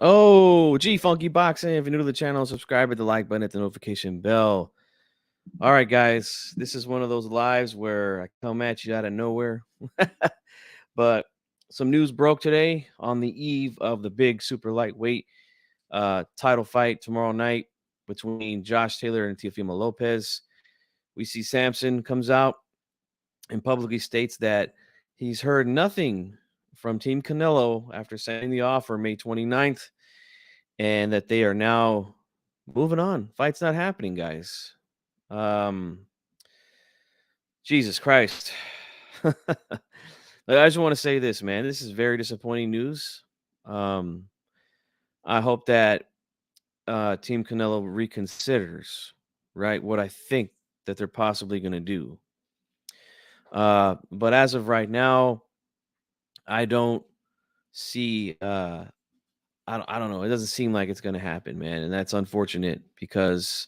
Oh, G Funky Boxing. If you're new to the channel, subscribe, hit the like button, hit the notification bell. All right, guys. This is one of those lives where I come at you out of nowhere. But some news broke today on the eve of the big super lightweight title fight tomorrow night between Josh Taylor and Teofimo Lopez. We see Sampson comes out and publicly states that he's heard nothing from Team Canelo after sending the offer May 29th, and that they are now moving on. Fight's not happening, guys. Um, Jesus Christ. I just want to say this, man. This is very disappointing news. Um, I hope that Team Canelo reconsiders, right, what I think that they're possibly going to do. But as of right now, I don't see. I don't know. It doesn't seem like it's going to happen, man, and that's unfortunate because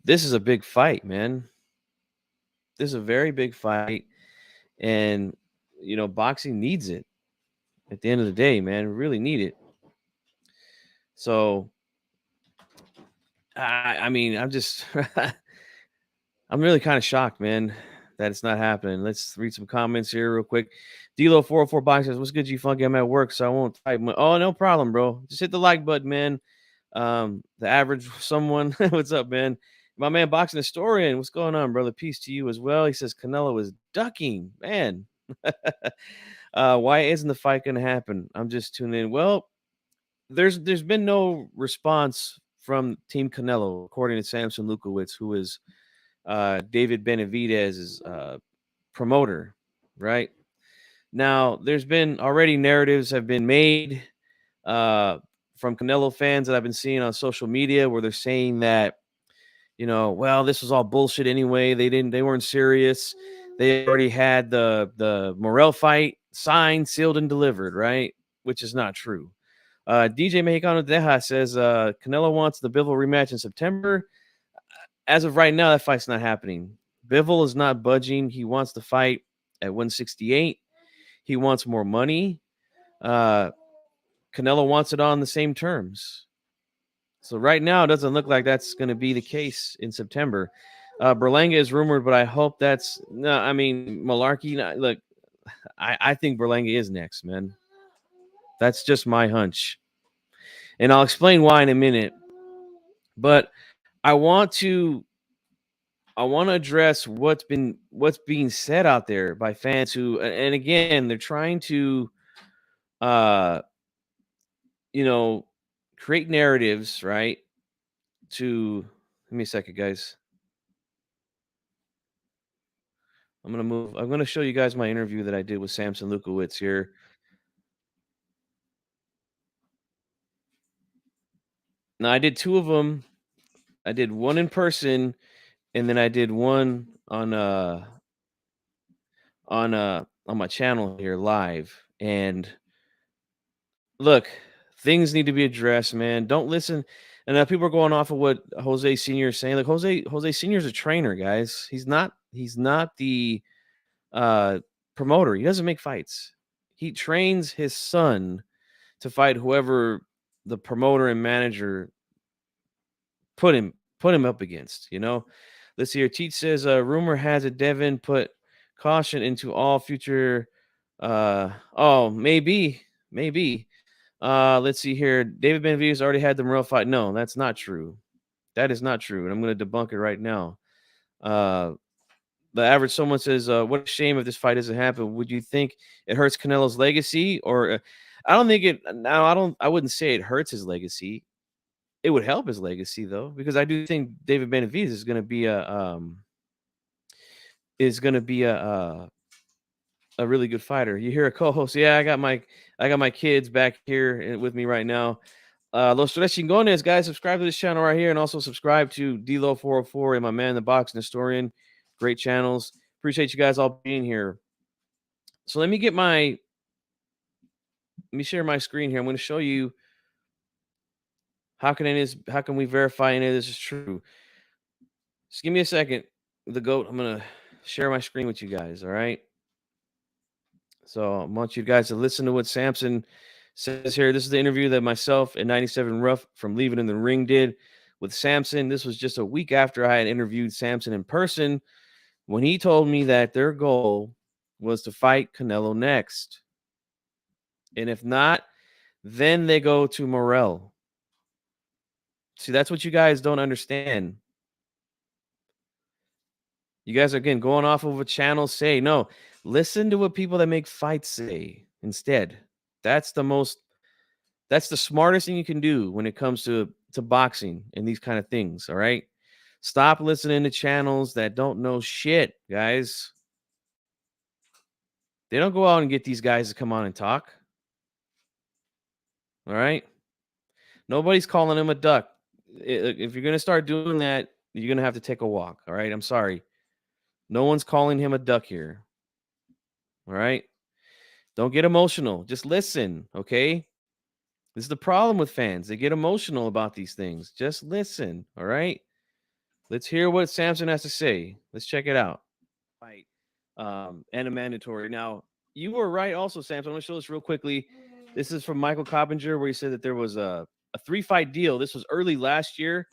this is a big fight, man. This is a very big fight, and boxing needs it. At the end of the day, man, we really need it. So, I mean, I'm just, I'm really kind of shocked, man, that it's not happening. Let's read some comments here real quick. Dilo 404 Box says, "What's good, G Funky? I'm at work, so I won't type." Oh, no problem, bro. Just hit the like button, man. The average someone, what's up, man? My man, Boxing Historian, what's going on, brother? Peace to you as well. He says Canelo is ducking, man. Why isn't the fight going to happen? I'm just tuning in. Well, there's been no response from Team Canelo, according to Sampson Lewkowicz, who is David Benavidez's promoter, right? Now, there's been already narratives have been made uh, from Canelo fans that I've been seeing on social media where they're saying that, well, this was all bullshit anyway. They weren't serious. They already had the Morrell fight signed, sealed, and delivered, right? Which is not true. DJ Mexicano Deja says Canelo wants the Bivol rematch in September. As of right now, that fight's not happening. Bivol is not budging. He wants the fight at 168. He wants more money. Uh, Canelo wants it on the same terms. So right now, it doesn't look like that's going to be the case in September. Berlanga is rumored, but I hope that's no. I mean, Malarkey. Look, I think Berlanga is next, man. That's just my hunch, and I'll explain why in a minute. But I want to address what's being said out there by fans who, and again, they're trying to, uh, you know, create narratives, right? To Give me a second, guys. I'm gonna show you guys my interview that I did with Sampson Lewkowicz here. Now I did two of them. I did one in person, and then I did one on my channel here live. And look, things need to be addressed, man. Don't listen. And people are going off of what Jose Senior is saying. Like Jose Senior is a trainer, guys. He's not the uh promoter. He doesn't make fights. He trains his son to fight whoever the promoter and manager put him up against. Let's see here. Teach says rumor has it Devin put caution into all future. Oh, maybe. Let's see here. David Benavidez already had the Morrell fight. No, that's not true. That is not true, and I'm going to debunk it right now. The average someone says, "What a shame if this fight doesn't happen." Would you think it hurts Canelo's legacy, or I don't think it. Now, I wouldn't say it hurts his legacy. It would help his legacy though, because I do think David Benavidez is going to be a really good fighter. You hear a co-host, yeah, I got my kids back here with me right now. Los Tres Chingones, guys, subscribe to this channel right here, and also subscribe to Dilo 404 and my man, the Boxing Historian. Great channels. Appreciate you guys all being here. So let me share my screen here. I'm going to show you how can we verify any of this is true. Just give me a second. The GOAT. I'm going to share my screen with you guys. All right. So I want you guys to listen to what Sampson Says here, this is the interview that myself and 97 Rough from Leave It in the Ring did with Sampson. This was just a week after I had interviewed Sampson in person when he told me that their goal was to fight Canelo next. And if not, then they go to Morrell. See, that's what you guys don't understand. You guys are, again, going off of what channels say. No, listen to what people that make fights say instead. That's the smartest thing you can do when it comes to boxing and these kind of things, all right? Stop listening to channels that don't know shit, guys. They don't go out and get these guys to come on and talk. All right? Nobody's calling him a duck. If you're going to start doing that, you're going to have to take a walk, all right? I'm sorry. No one's calling him a duck here. All right? Don't get emotional. Just listen, okay? This is the problem with fans. They get emotional about these things. Just listen, all right? Let's hear what Sampson has to say. Let's check it out. Right. And a mandatory. Now, you were right also, Sampson. I'm going to show this real quickly. This is from Michael Coppinger, where he said that there was a 3-fight deal. This was early last year.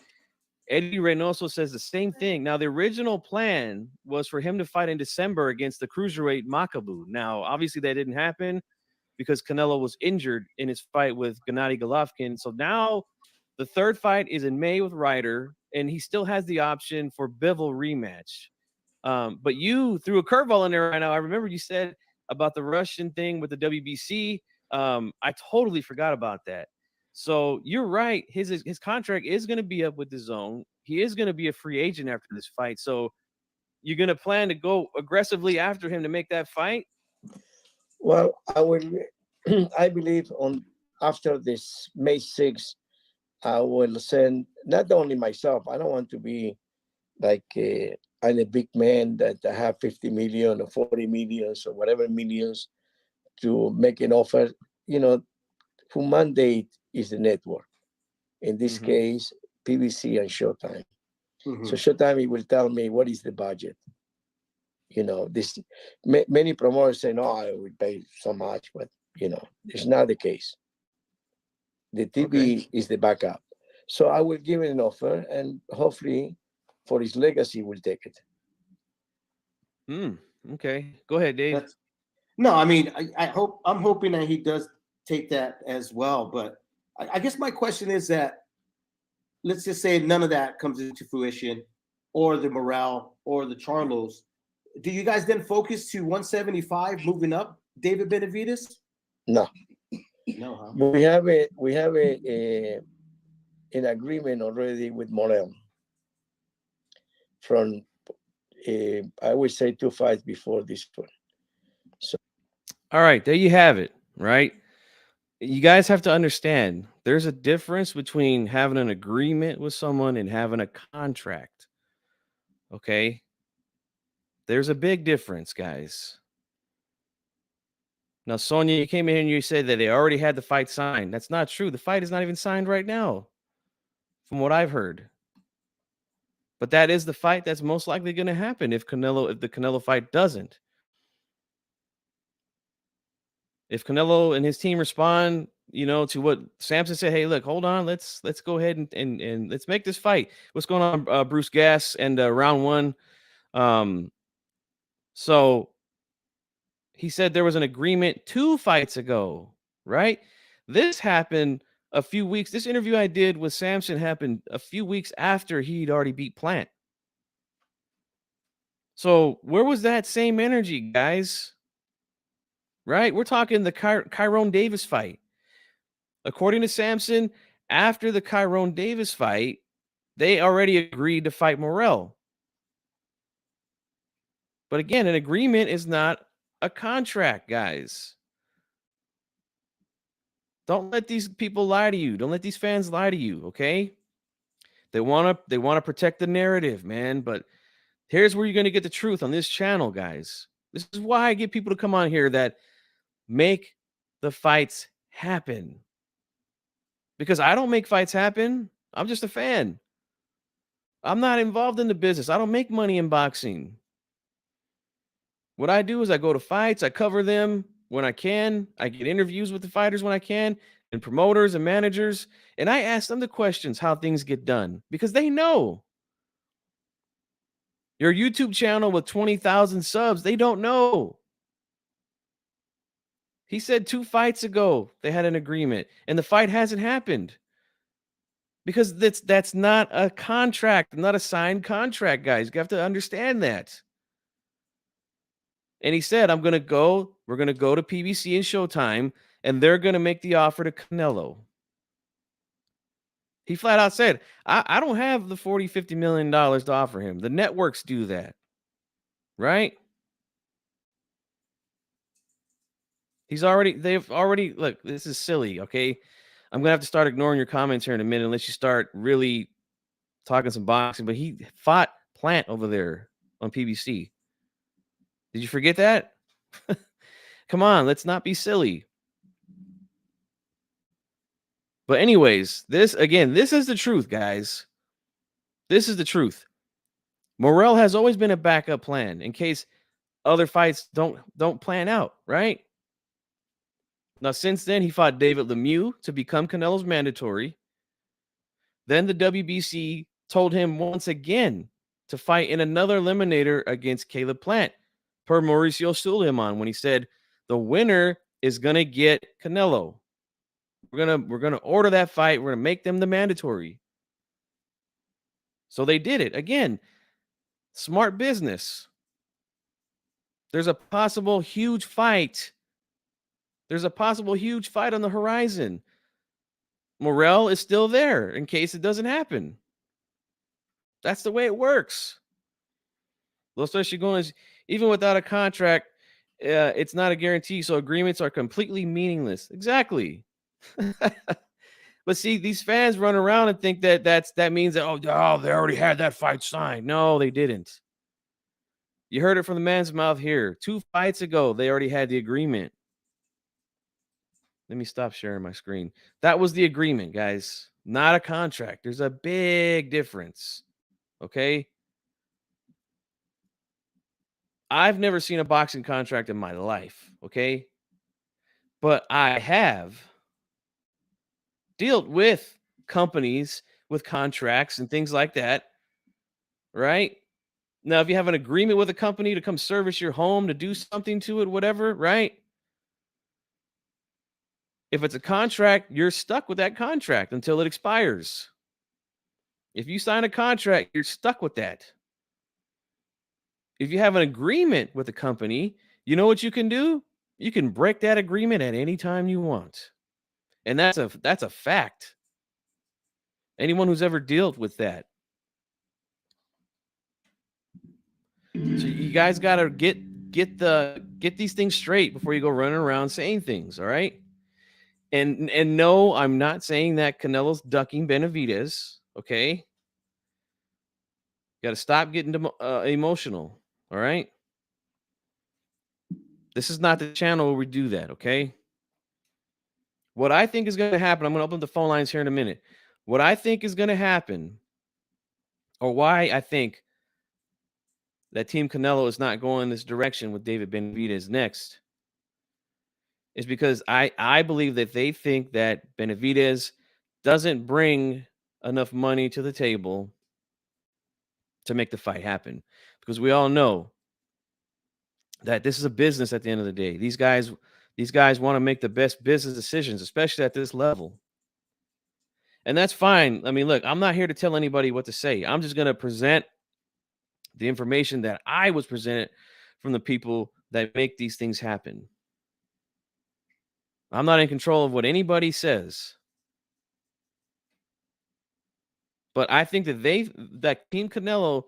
Eddie Reynoso says the same thing. Now, the original plan was for him to fight in December against the cruiserweight Makabu. Now, obviously, that didn't happen because Canelo was injured in his fight with Gennady Golovkin. So now the third fight is in May with Ryder, and he still has the option for Bivol rematch. But you threw a curveball in there right now. I remember you said about the Russian thing with the WBC. I totally forgot about that. So you're right. His contract is going to be up with the Zone. He is going to be a free agent after this fight. So you're going to plan to go aggressively after him to make that fight? Well, I will. I believe after this May 6th, I will send not only myself. I don't want to be like I'm a big man that I have 50 million or 40 millions or whatever millions to make an offer. Who mandate is the network. In this case, PBC and Showtime. So Showtime will tell me what is the budget. Many promoters say, no, I will pay so much, but it's not the case. The TV is the backup. So I will give it an offer, and hopefully for his legacy, we'll take it. Okay. Go ahead, Dave. No, I mean, I'm hoping that he does take that as well. But I guess my question is that, let's just say none of that comes into fruition, or the Morrell or the Charlos. Do you guys then focus to 175 moving up David Benavidez? No. No, huh? We have an agreement already with Morrell from I would say 2 fights before this one. So all right, there you have it, right? You guys have to understand there's a difference between having an agreement with someone and having a contract. Okay? There's a big difference, guys. Now, Sonia, you came in here and you said that they already had the fight signed. That's not true. The fight is not even signed right now, from what I've heard. But that is the fight that's most likely going to happen if the Canelo fight doesn't. If Canelo and his team respond, to what Sampson said, hey, look, hold on, let's go ahead and let's make this fight. What's going on, Bruce Gass, and round one? So he said there was an agreement 2 fights ago, right? This happened a few weeks. This interview I did with Sampson happened a few weeks after he'd already beat Plant. So where was that same energy, guys? Right? We're talking the Kyrone Davis fight. According to Sampson, after the Kyrone Davis fight, they already agreed to fight Morrell. But again, an agreement is not a contract, guys. Don't let these people lie to you. Don't let these fans lie to you, okay? They want to protect the narrative, man, but here's where you're going to get the truth on this channel, guys. This is why I get people to come on here that make the fights happen. Because I don't make fights happen. I'm just a fan. I'm not involved in the business. I don't make money in boxing. What I do is I go to fights, I cover them, when I can. I get interviews with the fighters when I can, and promoters and managers. And I ask them the questions how things get done because they know. Your YouTube channel with 20,000 subs, they don't know. He said 2 fights ago they had an agreement, and the fight hasn't happened. Because that's not a contract, not a signed contract, guys. You have to understand that. And he said, we're going to go to PBC and Showtime, and they're going to make the offer to Canelo. He flat out said, I don't have the $40, $50 million to offer him. The networks do that. Right? They've already, look, this is silly, okay? I'm going to have to start ignoring your comments here in a minute unless you start really talking some boxing. But he fought Plant over there on PBC. Did you forget that? Come on, let's not be silly. But anyways, this is the truth, guys. This is the truth. Morrell has always been a backup plan in case other fights don't plan out, right? Now, since then, he fought David Lemieux to become Canelo's mandatory. Then the WBC told him once again to fight in another eliminator against Caleb Plant, per Mauricio Suleiman, when he said the winner is gonna get Canelo. We're gonna order that fight. We're gonna make them the mandatory. So they did it again. Smart business. There's a possible huge fight. There's a possible huge fight on the horizon. Morrell is still there in case it doesn't happen. That's the way it works. Los Chigones, even without a contract, it's not a guarantee, so agreements are completely meaningless. Exactly. But see, these fans run around and think that means that, oh, they already had that fight signed. No, they didn't. You heard it from the man's mouth here. 2 fights ago, they already had the agreement. Let me stop sharing my screen. That was the agreement, guys. Not a contract. There's a big difference. Okay? I've never seen a boxing contract in my life. Okay? But I have dealt with companies with contracts and things like that. Right? Now, if you have an agreement with a company to come service your home, to do something to it, whatever, right? If it's a contract, you're stuck with that contract until it expires. If you sign a contract, you're stuck with that. If you have an agreement with a company, you know what you can do? You can break that agreement at any time you want. And that's a fact. Anyone who's ever dealt with that. So you guys got to get these things straight before you go running around saying things, all right? And no, I'm not saying that Canelo's ducking Benavidez, okay? Got to stop getting emotional, all right? This is not the channel where we do that, okay? What I think is going to happen, I'm going to open the phone lines here in a minute. What I think is going to happen, or why I think that Team Canelo is not going this direction with David Benavidez next, is because I believe that they think that Benavidez doesn't bring enough money to the table to make the fight happen. Because we all know that this is a business at the end of the day. These guys want to make the best business decisions, especially at this level. And that's fine. I mean, look, I'm not here to tell anybody what to say. I'm just going to present the information that I was presented from the people that make these things happen. I'm not in control of what anybody says. But I think that Team Canelo,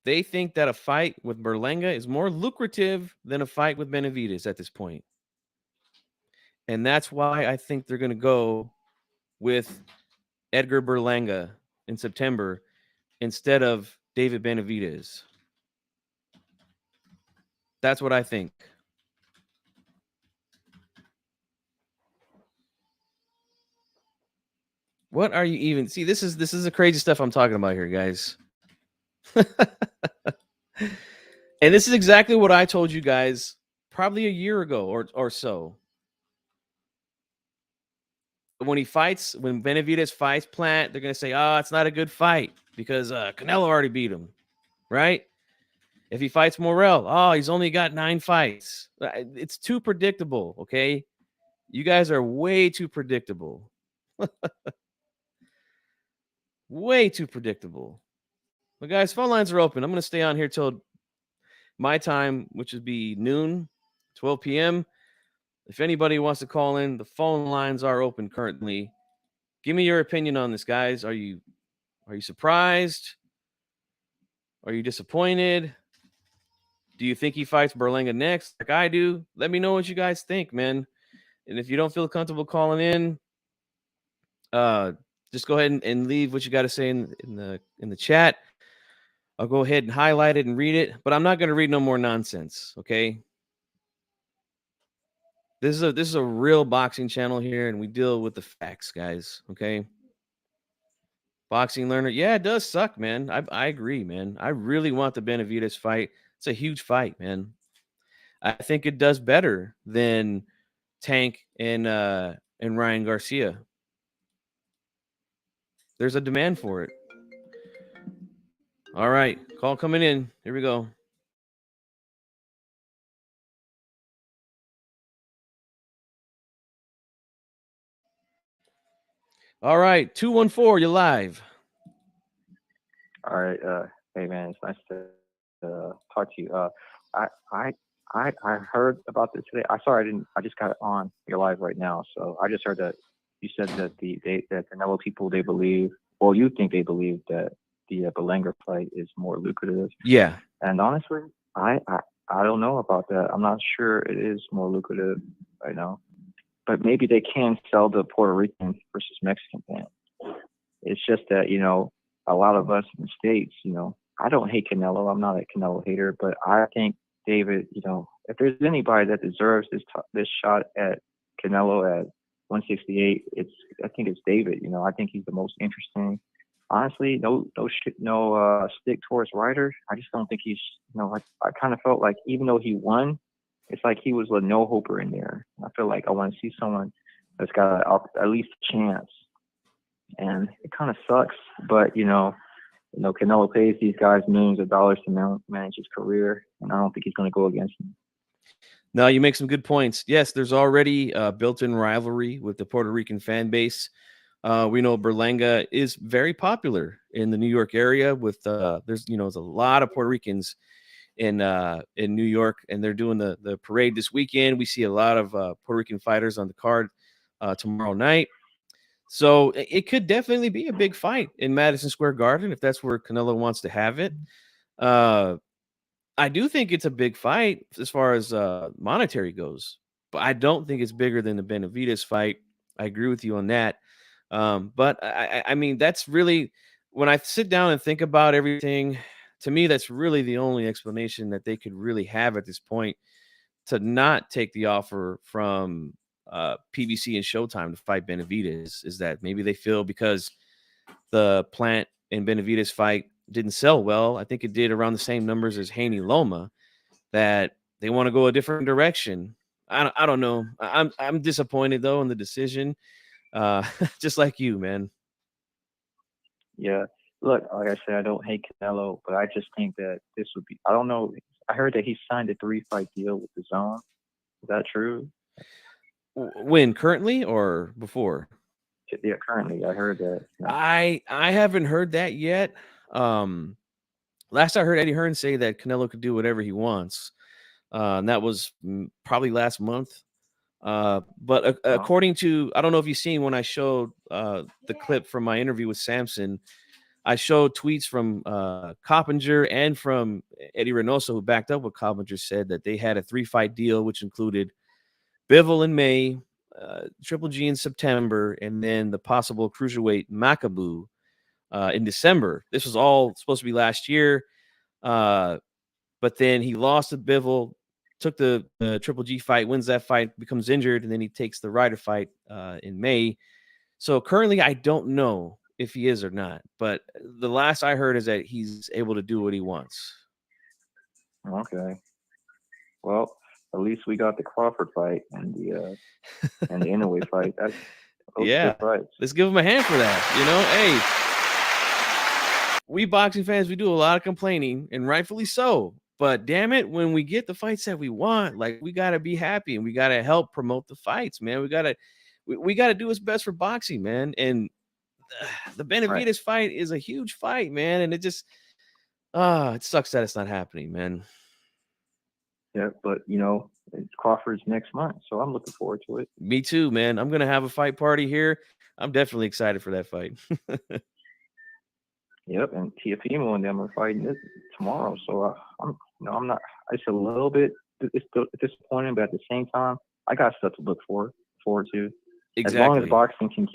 they think that a fight with Berlanga is more lucrative than a fight with Benavidez at this point. And that's why I think they're going to go with Edgar Berlanga in September instead of David Benavidez. That's what I think. What are you even? See, this is the crazy stuff I'm talking about here, guys. And this is exactly what I told you guys probably a year ago or so. When Benavidez fights Plant, they're gonna say, "Oh, it's not a good fight because Canelo already beat him," right? If he fights Morrell, oh, he's only got 9 fights. It's too predictable. Okay, you guys are way too predictable. Way too predictable. But guys, phone lines are open. I'm gonna stay on here till my time, which would be noon, 12 p.m. If anybody wants to call in, the phone lines are open currently. Give me your opinion on this, guys. Are you surprised? Are you disappointed? Do you think he fights Berlanga next, like I do? Let me know what you guys think, man. And if you don't feel comfortable calling in, just go ahead and leave what you got to say in the chat. I'll go ahead and highlight it and read it, but I'm not going to read no more nonsense. Okay. This is a real boxing channel here, and we deal with the facts, guys. Okay. Boxing learner. Yeah, it does suck, man. I agree, man. I really want the Benavidez fight. It's a huge fight, man. I think it does better than Tank and Ryan Garcia. There's a demand for it. All right. Call coming in. Here we go. All right, 214, you're live. All right, hey man, it's nice to talk to you. I heard about this today. I just got on your live right now, so I just heard that you said that the Canelo people, they believe, well, you think they believe that the Berlanga fight is more lucrative. Yeah. And honestly, I don't know about that. I'm not sure it is more lucrative right now, but maybe they can sell the Puerto Rican versus Mexican thing. It's just that, a lot of us in the States, I don't hate Canelo. I'm not a Canelo hater, but I think David, if there's anybody that deserves this shot at Canelo at 168, I think it's David. I think he's the most interesting. Honestly, no stick towards Ryder. I just don't think he's, I kind of felt like even though he won, it's like he was a no-hoper in there. I feel like I want to see someone that's got at least a chance. And it kind of sucks, but Canelo pays these guys millions of dollars to manage his career, and I don't think he's going to go against him. No, you make some good points. Yes, there's already a built-in rivalry with the Puerto Rican fan base. We know Berlanga is very popular in the New York area. With there's a lot of Puerto Ricans in New York, and they're doing the parade this weekend. We see a lot of Puerto Rican fighters on the card tomorrow night. So it could definitely be a big fight in Madison Square Garden if that's where Canelo wants to have it. I do think it's a big fight as far as monetary goes, but I don't think it's bigger than the Benavidez fight. I agree with you on that. But I mean, that's really, when I sit down and think about everything, to me, that's really the only explanation that they could really have at this point to not take the offer from PBC and Showtime to fight Benavidez, is that maybe they feel because the Plant and Benavidez fight didn't sell well, I think it did around the same numbers as Haney Loma, that they want to go a different direction. I don't know. I'm disappointed though in the decision, just like you, man. Yeah, look, like I said, I don't hate Canelo, but I just think that this would be. I don't know. I heard that he signed a 3-fight deal with the Zone. Is that true? When, currently or before? Yeah, currently. I heard that. I haven't heard that yet. Last I heard Eddie Hearn say that Canelo could do whatever he wants. And that was probably last month. But according to, I don't know if you've seen when I showed the clip from my interview with Sampson, I showed tweets from Coppinger and from Eddie Reynoso, who backed up what Coppinger said, that they had a 3-fight deal, which included Bivol in May, Triple G in September, and then the possible cruiserweight Makabu in December. This was all supposed to be last year, but then he lost to Bivol, took the Triple G fight, wins that fight, becomes injured, and then he takes the Ryder fight in May. So currently, I don't know if he is or not, but the last I heard is that he's able to do what he wants. Okay. Well, At least we got the Crawford fight and the Inoue fight. Those Yeah. good fights. Let's give him a hand for that. Hey, we boxing fans, we do a lot of complaining, and rightfully so. But damn it, when we get the fights that we want, like, we gotta be happy and we gotta help promote the fights, man. We gotta do what's best for boxing, man. And the Benavidez fight is a huge fight, man. And it just it sucks that it's not happening, man. Yeah, but it's Crawford's next month, so I'm looking forward to it. Me too, man. I'm gonna have a fight party here. I'm definitely excited for that fight. Yep, and Tiafimo and them are fighting this tomorrow, so I'm not. It's a little bit disappointing, but at the same time, I got stuff to look forward to. Exactly. As long as boxing can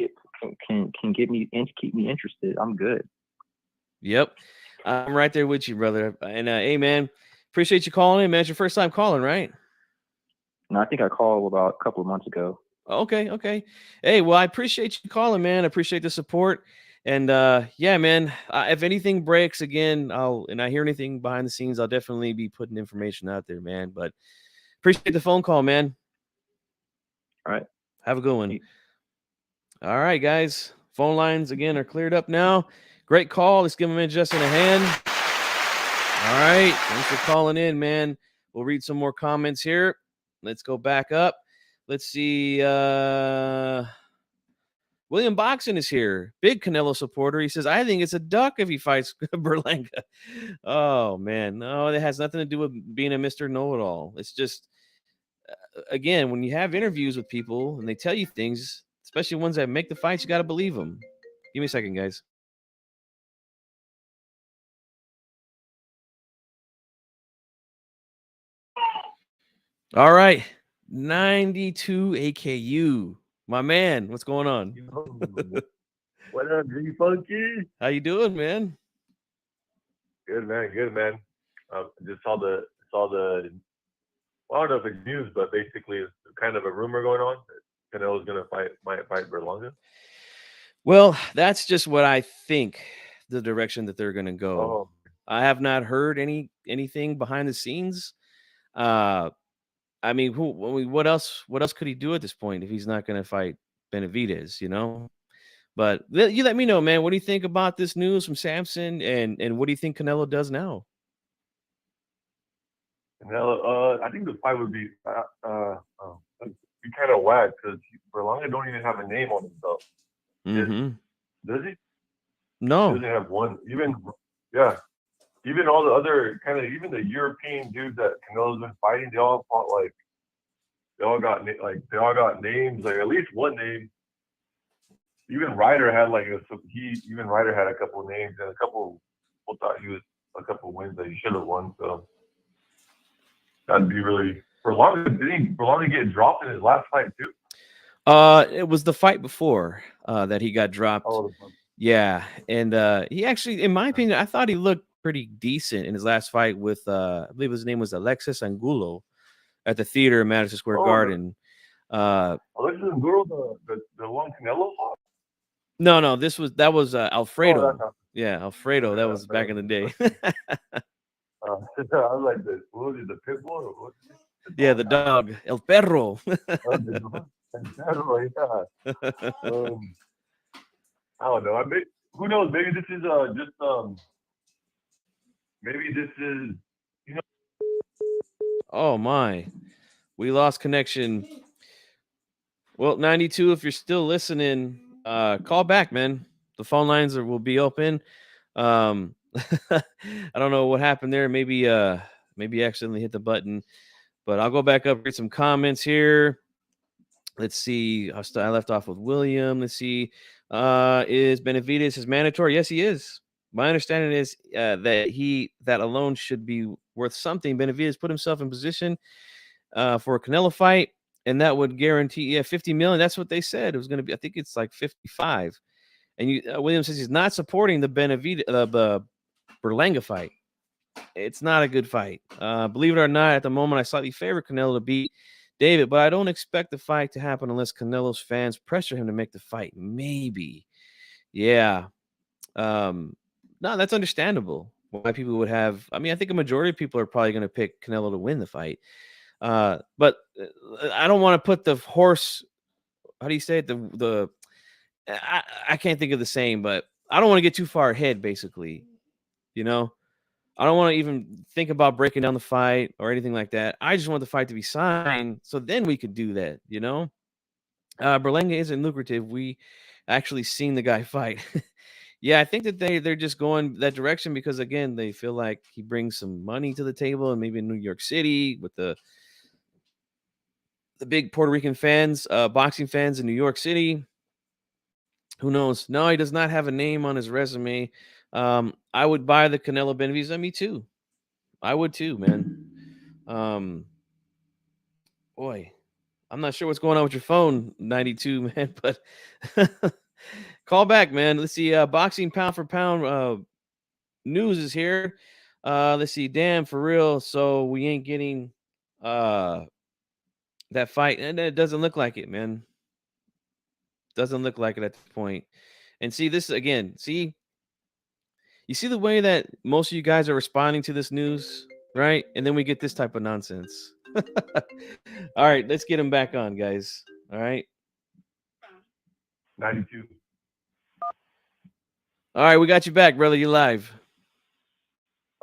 get me and keep me interested, I'm good. Yep, I'm right there with you, brother. And hey, man, appreciate you calling in, man. It's your first time calling, right? No, I think I called about a couple of months ago. Okay. Hey, well, I appreciate you calling, man. I appreciate the support. And yeah, man, if anything breaks again, I hear anything behind the scenes, I'll definitely be putting information out there, man. But appreciate the phone call, man. All right. Have a good one. All right, guys. Phone lines again are cleared up now. Great call. Let's give him in just in a hand. All right. Thanks for calling in, man. We'll read some more comments here. Let's go back up. Let's see. William Boxon is here. Big Canelo supporter. He says, I think it's a duck if he fights Berlanga. Oh, man. No, it has nothing to do with being a Mr. Know-It-All. It's just, again, when you have interviews with people and they tell you things, especially ones that make the fights, you got to believe them. Give me a second, guys. All right. 92 AKU. My man, what's going on? What up, G Funky? How you doing, man? Good man. Just saw the. Well, I don't know if it's news, but basically it's kind of a rumor going on that Canelo's might fight Berlanga. Well, that's just what I think the direction that they're going to go. Oh. I have not heard anything behind the scenes. I mean, what else could he do at this point if he's not going to fight Benavidez, But you let me know, man. What do you think about this news from Sampson, and what do you think Canelo does now? Canelo, I think the fight would be kind of whack because Berlanga don't even have a name on himself. Mm-hmm. Does he? No. He doesn't have one. Even all the other even the European dudes that Canelo's been fighting, they all fought they all got names, like at least one name. Even Ryder had Ryder had a couple of names and a couple people thought he was a couple of wins that he should have won. So that'd be really Berlanga get dropped in his last fight too. It was the fight before that he got dropped. Oh, yeah, and he actually, in my opinion, I thought he looked pretty decent in his last fight with I believe his name was Alexis Angulo at the theater in Madison Square Garden. Alexis Angulo, the one Canelo fought? No, that was Alfredo. Oh, yeah, Alfredo. That was back in the day. I was like, what was it, the pit bull? Yeah, the dog, El Perro. I don't know. Who knows? Maybe this is Oh my, we lost connection. Well, 92, if you're still listening, call back, man. The phone lines will be open. I don't know what happened there. Maybe accidentally hit the button, but I'll go back up, read some comments here. Let's see. I left off with William. Let's see. Is Benavidez his mandatory? Yes, he is. My understanding is that alone should be worth something. Benavidez put himself in position for a Canelo fight, and that would guarantee 50 million. That's what they said it was going to be. I think it's like 55. And William says he's not supporting the Berlanga fight. It's not a good fight. Believe it or not, at the moment, I slightly favor Canelo to beat David, but I don't expect the fight to happen unless Canelo's fans pressure him to make the fight. Maybe. Yeah. No, that's understandable. Why people would have. I mean, I think a majority of people are probably going to pick Canelo to win the fight. But I don't want to put the horse. How do you say it? I can't think of the saying, but I don't want to get too far ahead. Basically, you know, I don't want to even think about breaking down the fight or anything like that. I just want the fight to be signed, so then we could do that. You know, Berlanga isn't lucrative. We actually seen the guy fight. Yeah, I think that they're just going that direction because again, they feel like he brings some money to the table, and maybe in New York City with the big Puerto Rican fans, boxing fans in New York City. Who knows? No, he does not have a name on his resume. I would buy the Canelo Benavidez. Me too. I would too, man. Boy, I'm not sure what's going on with your phone, 92, man, but call back, man. Let's see. Boxing pound for pound news is here. Let's see. Damn, for real. So we ain't getting that fight, and it doesn't look like it, man. Doesn't look like it at this point. And see this again. See, you see the way that most of you guys are responding to this news, right? And then we get this type of nonsense. All right, let's get him back on, guys. All right. 92. All right, we got you back, brother. You live.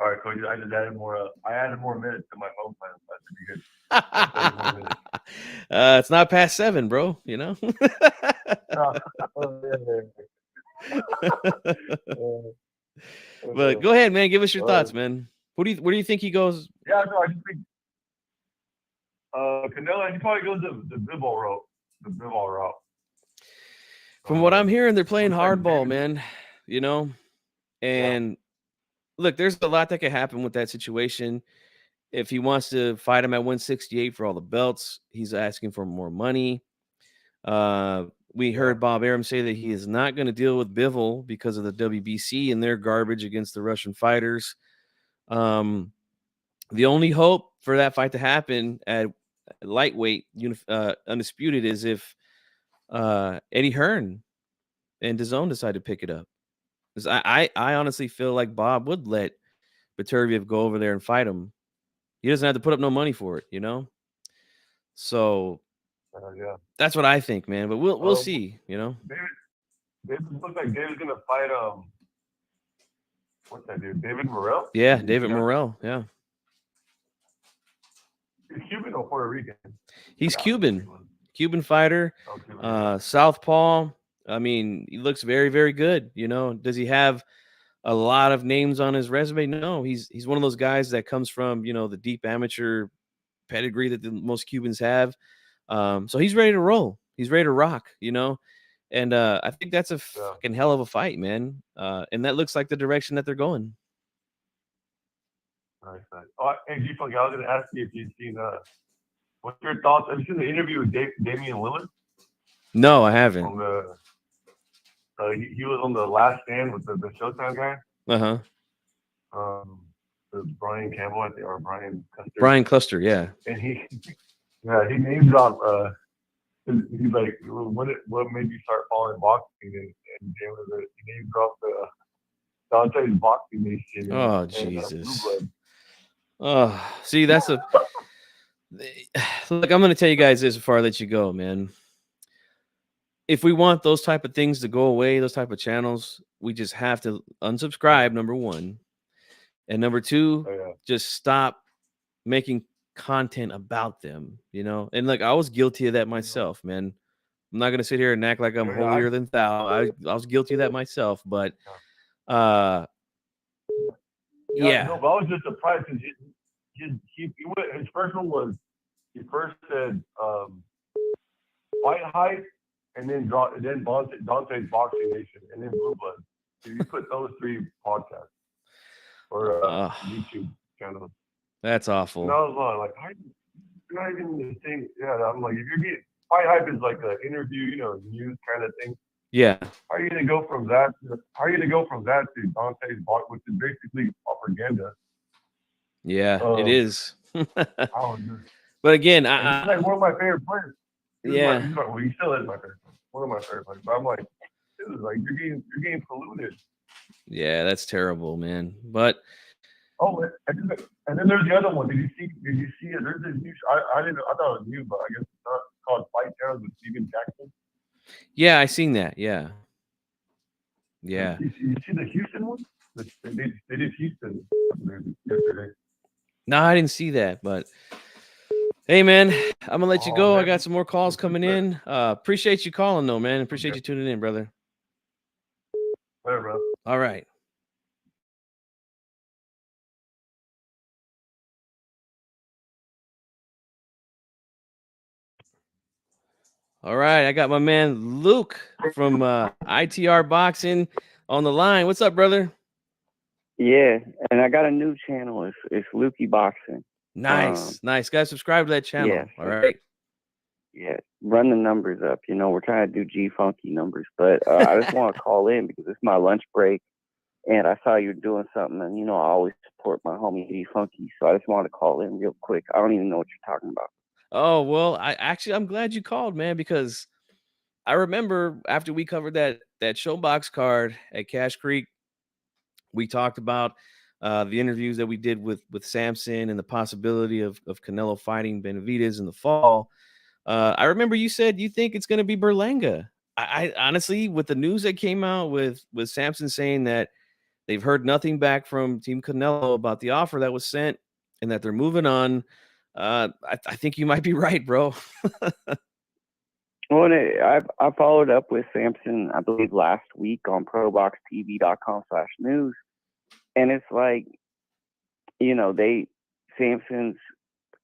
All right, coach. I just added more. I added more minutes to my phone plan. That should be good. It's not past 7, bro. You know. But go ahead, man. Give us your thoughts, man. Where do you think he goes? Yeah, no, I just think Canelo. He probably goes the Bivol route. The Bivol route. From what I'm hearing, they're playing looks like hardball, David- man. You know, and look, there's a lot that could happen with that situation. If he wants to fight him at 168 for all the belts, he's asking for more money. We heard Bob Arum say that he is not going to deal with Bivol because of the WBC and their garbage against the Russian fighters. The only hope for that fight to happen at lightweight, undisputed, is if Eddie Hearn and DAZN decide to pick it up. Because I honestly feel like Bob would let Beterbiev go over there and fight him. He doesn't have to put up no money for it, you know? So yeah. that's what I think, man. But we'll see, you know. David looks like David's gonna fight what's that dude? David Morrell? Yeah, David Morrell. Yeah. He's Cuban or Puerto Rican? He's Cuban. Cuban fighter. Oh, Cuban. Southpaw. I mean, he looks very, very good. You know, does he have a lot of names on his resume? No, he's one of those guys that comes from, you know, the deep amateur pedigree that most Cubans have. So he's ready to roll. He's ready to rock, you know. And I think that's a fucking hell of a fight, man. And that looks like the direction that they're going. Nice. Oh, and I was gonna ask you if you've seen what's your thoughts? Have you seen the interview with Damian Lillard? No, I haven't. On the he was on the Last Stand with the Showtime guy. The Brian Campbell, I think, or Brian Custer. Brian Cluster, yeah. And he name dropped. He's like, what made you start following boxing? And he name dropped Dante's Boxing Nation. Oh, Jesus. Oh, see, that's a look. I'm going to tell you guys this before I let you go, man. If we want those type of things to go away, those type of channels, we just have to unsubscribe, number one. And number two, just stop making content about them, you know? And like, I was guilty of that myself, man. I'm not going to sit here and act like I'm holier than thou. I was guilty of that myself, but No, but I was just surprised because his first one was, he first said Fight Hype, and then Dante's Boxing Nation, and then Blue Blood. So you put those 3 podcasts or YouTube channels. That's awful. And I was like, you're not even the same. Yeah, I'm like, if you're getting Fight Hype is like an interview, you know, news kind of thing. Yeah. How are you gonna go from that? How are you gonna go from that to Dante's Box, which is basically propaganda? Yeah, it is. But again, he's like one of my favorite players. He still is my favorite player. One of my favorite players. But I'm like, dude, like you're getting polluted. Yeah, that's terrible, man. But Oh, and then there's the other one. Did you see it? There's this new. I didn't. I thought it was new, but I guess it's not. It's called Fight Terrors with Steven Jackson. Yeah, I seen that. Yeah. Yeah. You see the Houston one? They did Houston yesterday. No, I didn't see that, but hey, man, I'm gonna let you Oh, go. I man. got some more calls coming in. Appreciate you calling, though, man. Appreciate you tuning in, brother. Whatever, bro. All right. All right, I got my man Luke from ITR Boxing on the line. What's up, brother? Yeah, and I got a new channel. It's Lukey Boxing. Nice, nice. Guys, subscribe to that channel. yeah, All right. Yeah, run the numbers up. You know, we're trying to do G Funky numbers, but I just want to call in because it's my lunch break, and I saw you doing something, and you know, I always support my homie G Funky, so I just wanted to call in real quick. I don't even know what you're talking about. Oh, well, I'm glad you called, man, because I remember after we covered that Showbox card at Cash Creek, we talked about the interviews that we did with Sampson and the possibility of Canelo fighting Benavidez in the fall. I remember you said you think it's going to be Berlanga. I honestly, with the news that came out with Sampson saying that they've heard nothing back from Team Canelo about the offer that was sent and that they're moving on. I think you might be right, bro. Well, I followed up with Sampson, I believe, last week on proboxtv.com/news, and it's like, you know, Sampson's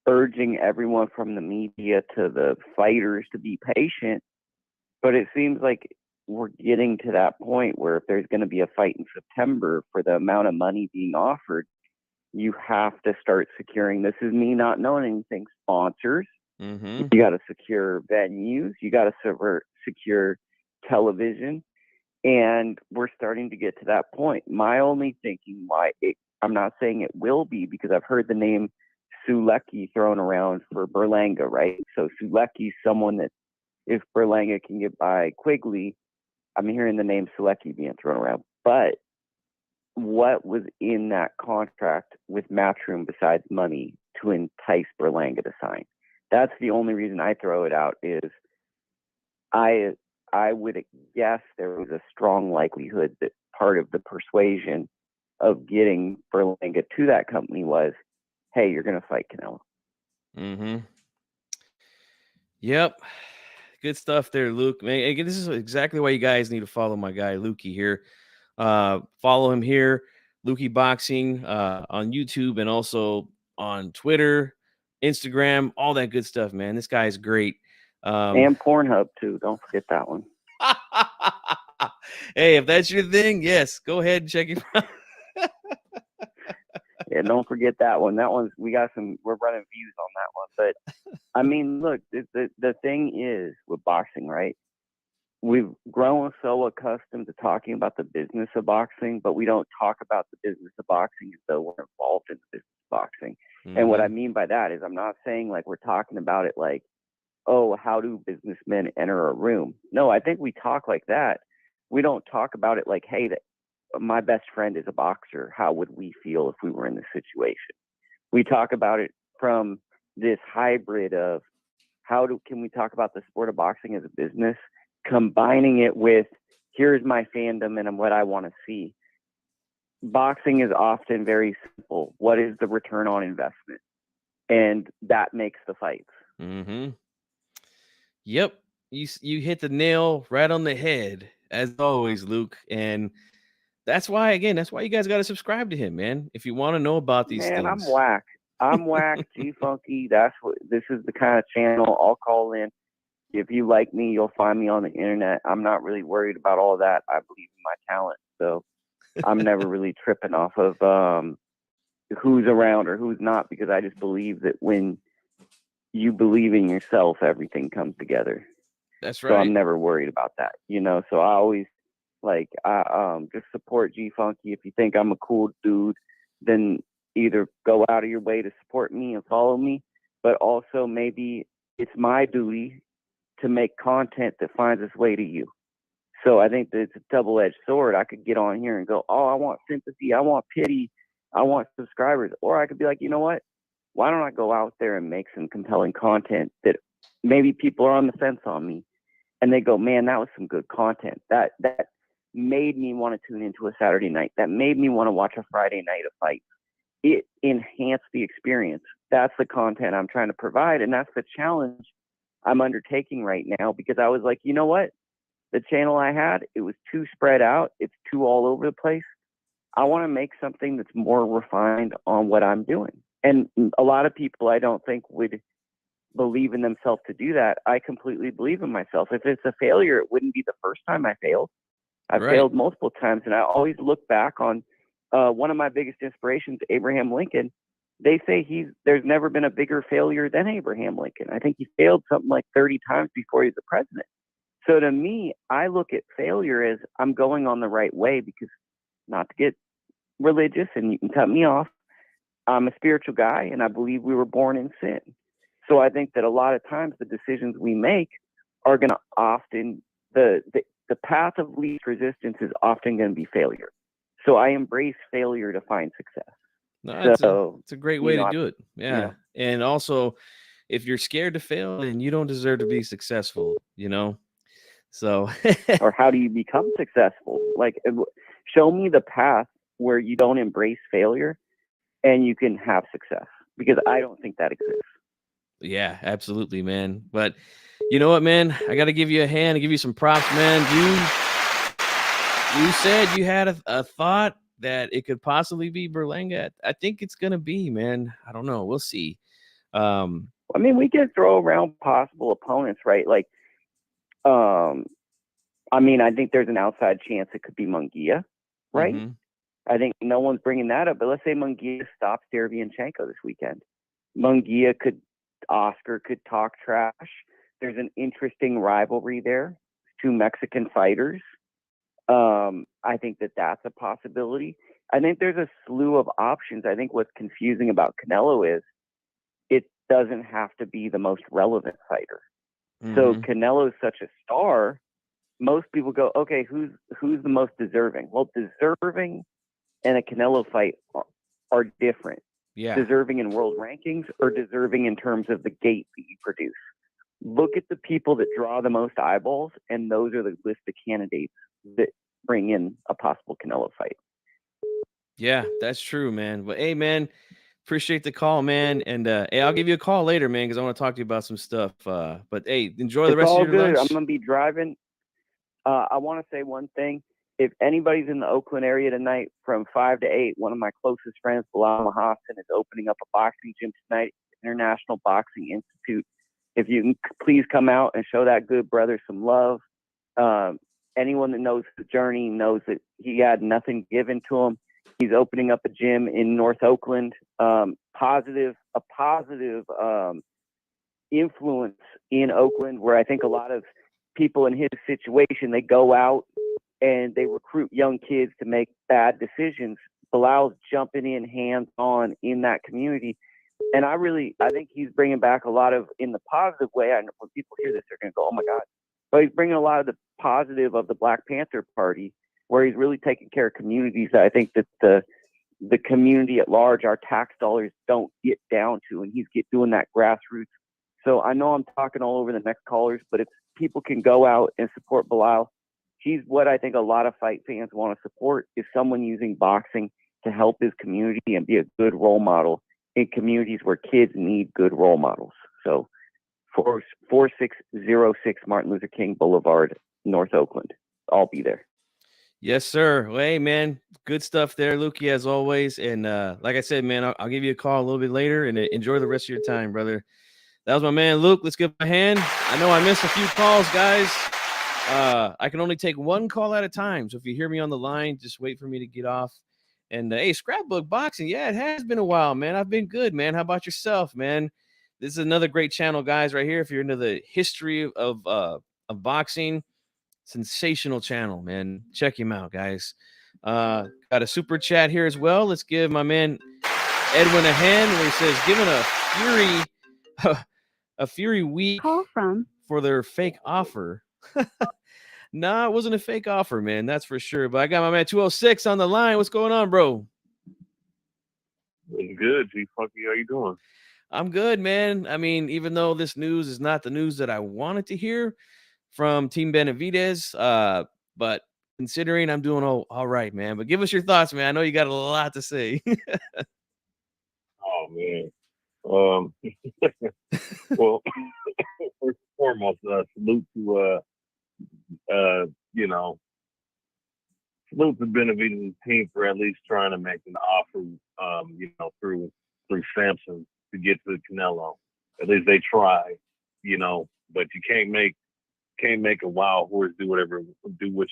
urging everyone from the media to the fighters to be patient, but it seems like we're getting to that point where if there's going to be a fight in September for the amount of money being offered, you have to start securing. This is me not knowing anything. Sponsors. Mm-hmm. You got to secure venues. You got to secure television. And we're starting to get to that point. My only thinking I'm not saying it will be, because I've heard the name Sulecki thrown around for Berlanga, right? So Sulecki's someone that if Berlanga can get by Quigley, I'm hearing the name Sulecki being thrown around. But what was in that contract with Matchroom besides money to entice Berlanga to sign? That's the only reason I throw it out. Is I would guess there was a strong likelihood that part of the persuasion of getting Berlanga to that company was, hey, you're going to fight Canelo. Mm-hmm. Yep. Good stuff there, Luke. Man, again, this is exactly why you guys need to follow my guy, Lukey, here. Follow him here, Lukey Boxing, on YouTube and also on Twitter, Instagram, all that good stuff, man. This guy is great. And Pornhub, too. Don't forget that one. Hey, if that's your thing, yes, go ahead and check it out. Yeah, don't forget that one. That one's, we're running views on that one. But I mean, look, the thing is with boxing, right? We've grown so accustomed to talking about the business of boxing, but we don't talk about the business of boxing as though we're involved in the business of boxing. Mm-hmm. And what I mean by that is I'm not saying like we're talking about it like, oh, how do businessmen enter a room? No, I think we talk like that. We don't talk about it like, hey, my best friend is a boxer. How would we feel if we were in this situation? We talk about it from this hybrid of can we talk about the sport of boxing as a business, combining it with here's my fandom and what I want to see. Boxing is often very simple. What is the return on investment? And that makes the fights. Mm-hmm. Yep. You hit the nail right on the head, as always, Luke. And that's why you guys got to subscribe to him, man. If you want to know about these things. I'm whack. G Funky. This is the kind of channel I'll call in. If you like me, you'll find me on the internet. I'm not really worried about all that. I believe in my talent. So I'm never really tripping off of who's around or who's not, because I just believe that when you believe in yourself, everything comes together. That's right. So I'm never worried about that, you know. So I always just support G Funky. If you think I'm a cool dude, then either go out of your way to support me and follow me, but also maybe it's my duty to make content that finds its way to you. So I think that it's a double-edged sword. I could get on here and go, oh, I want sympathy, I want pity, I want subscribers. Or I could be like, you know what? Why don't I go out there and make some compelling content that maybe people are on the fence on me, and they go, man, that was some good content. That made me want to tune into a Saturday night. That made me want to watch a Friday night of fights. It enhanced the experience. That's the content I'm trying to provide, and that's the challenge I'm undertaking right now, because I was like, you know what? The channel I had, it was too spread out. It's too all over the place. I want to make something that's more refined on what I'm doing. And a lot of people I don't think would believe in themselves to do that. I completely believe in myself. If it's a failure, it wouldn't be the first time I failed. I've Right. failed multiple times, and I always look back on one of my biggest inspirations, Abraham Lincoln. They say there's never been a bigger failure than Abraham Lincoln. I think he failed something like 30 times before he was the president. So to me, I look at failure as I'm going on the right way, because, not to get religious and you can cut me off, I'm a spiritual guy, and I believe we were born in sin. So I think that a lot of times the decisions we make are going to often, the path of least resistance is often going to be failure. So I embrace failure to find success. No, So it's a great way you know, to do it. Yeah. know. And also, if you're scared to fail, then you don't deserve to be successful, you know? So, Or how do you become successful? Like, show me the path where you don't embrace failure and you can have success, because I don't think that exists. yeah, absolutely, man. But you know what, man? I got to give you a hand and give you some props, man. You said you had a thought that it could possibly be Berlanga. I think it's going to be, man. I don't know. We'll see. I mean, we can throw around possible opponents, right? Like, I mean, I think there's an outside chance it could be Munguia, right? Mhm. I think no one's bringing that up, but let's say Munguia stops Derevyanchenko this weekend. Oscar could talk trash. There's an interesting rivalry there. 2 Mexican fighters. I think that that's a possibility. I think there's a slew of options. I think what's confusing about Canelo is it doesn't have to be the most relevant fighter. So Mhm. Canelo's such a star. Most people go, okay, who's the most deserving? Well, deserving and a Canelo fight are different. Yeah. Deserving in world rankings or deserving in terms of the gate that you produce. Look at the people that draw the most eyeballs, and those are the list of candidates that bring in a possible Canelo fight. Yeah, that's true, man. But hey, man, appreciate the call, man. And hey, I'll give you a call later, man, because I want to talk to you about some stuff. But hey, enjoy the It's rest all of your good. lunch. I'm gonna be driving. I want to say one thing. If anybody's in the Oakland area tonight from 5 to 8, one of my closest friends, Bilal Mahassan, is opening up a boxing gym tonight, International Boxing Institute. If you can please come out and show that good brother some love. Anyone that knows the journey knows that he had nothing given to him. He's opening up a gym in North Oakland. A positive influence in Oakland, where I think a lot of people in his situation, they go out and they recruit young kids to make bad decisions. Bilal's jumping in hands on in that community. And I think he's bringing back a lot of, in the positive way. I know when people hear this, they're going to go, oh my God. But he's bringing a lot of the positive of the Black Panther Party, where he's really taking care of communities that I think that the community at large, our tax dollars don't get down to, and he's doing that grassroots. So I know I'm talking all over the next callers, but if people can go out and support Bilal, he's what I think a lot of fight fans want to support, is someone using boxing to help his community and be a good role model in communities where kids need good role models. So 4606 Martin Luther King Boulevard, North Oakland. I'll be there. Yes, sir. Well, hey, man, good stuff there, Lukey, as always. And like I said, man, I'll give you a call a little bit later, and enjoy the rest of your time, brother. That was my man, Luke. Let's give him a hand. I know I missed a few calls, guys. I can only take one call at a time. So if you hear me on the line, just wait for me to get off. And hey, Scrapbook Boxing. Yeah, it has been a while, man. I've been good, man. How about yourself, man? This is another great channel, guys, right here. If you're into the history of boxing, sensational channel, man. Check him out, guys. Got a super chat here as well. Let's give my man Edwin a hand, where he says, given a Fury week Call from for their fake offer. Nah, it wasn't a fake offer, man. That's for sure. But I got my man 206 on the line. What's going on, bro? It's good, G Funky. How you doing? I'm good, man. I mean, even though this news is not the news that I wanted to hear from Team Benavidez, but considering I'm doing all right, man. But give us your thoughts, man. I know you got a lot to say. Oh man. Well, first and foremost, salute to you know, salute to Benavidez' team for at least trying to make an offer, you know, through Sampson to get to Canelo. At least they try, you know, but you can't make a wild horse do what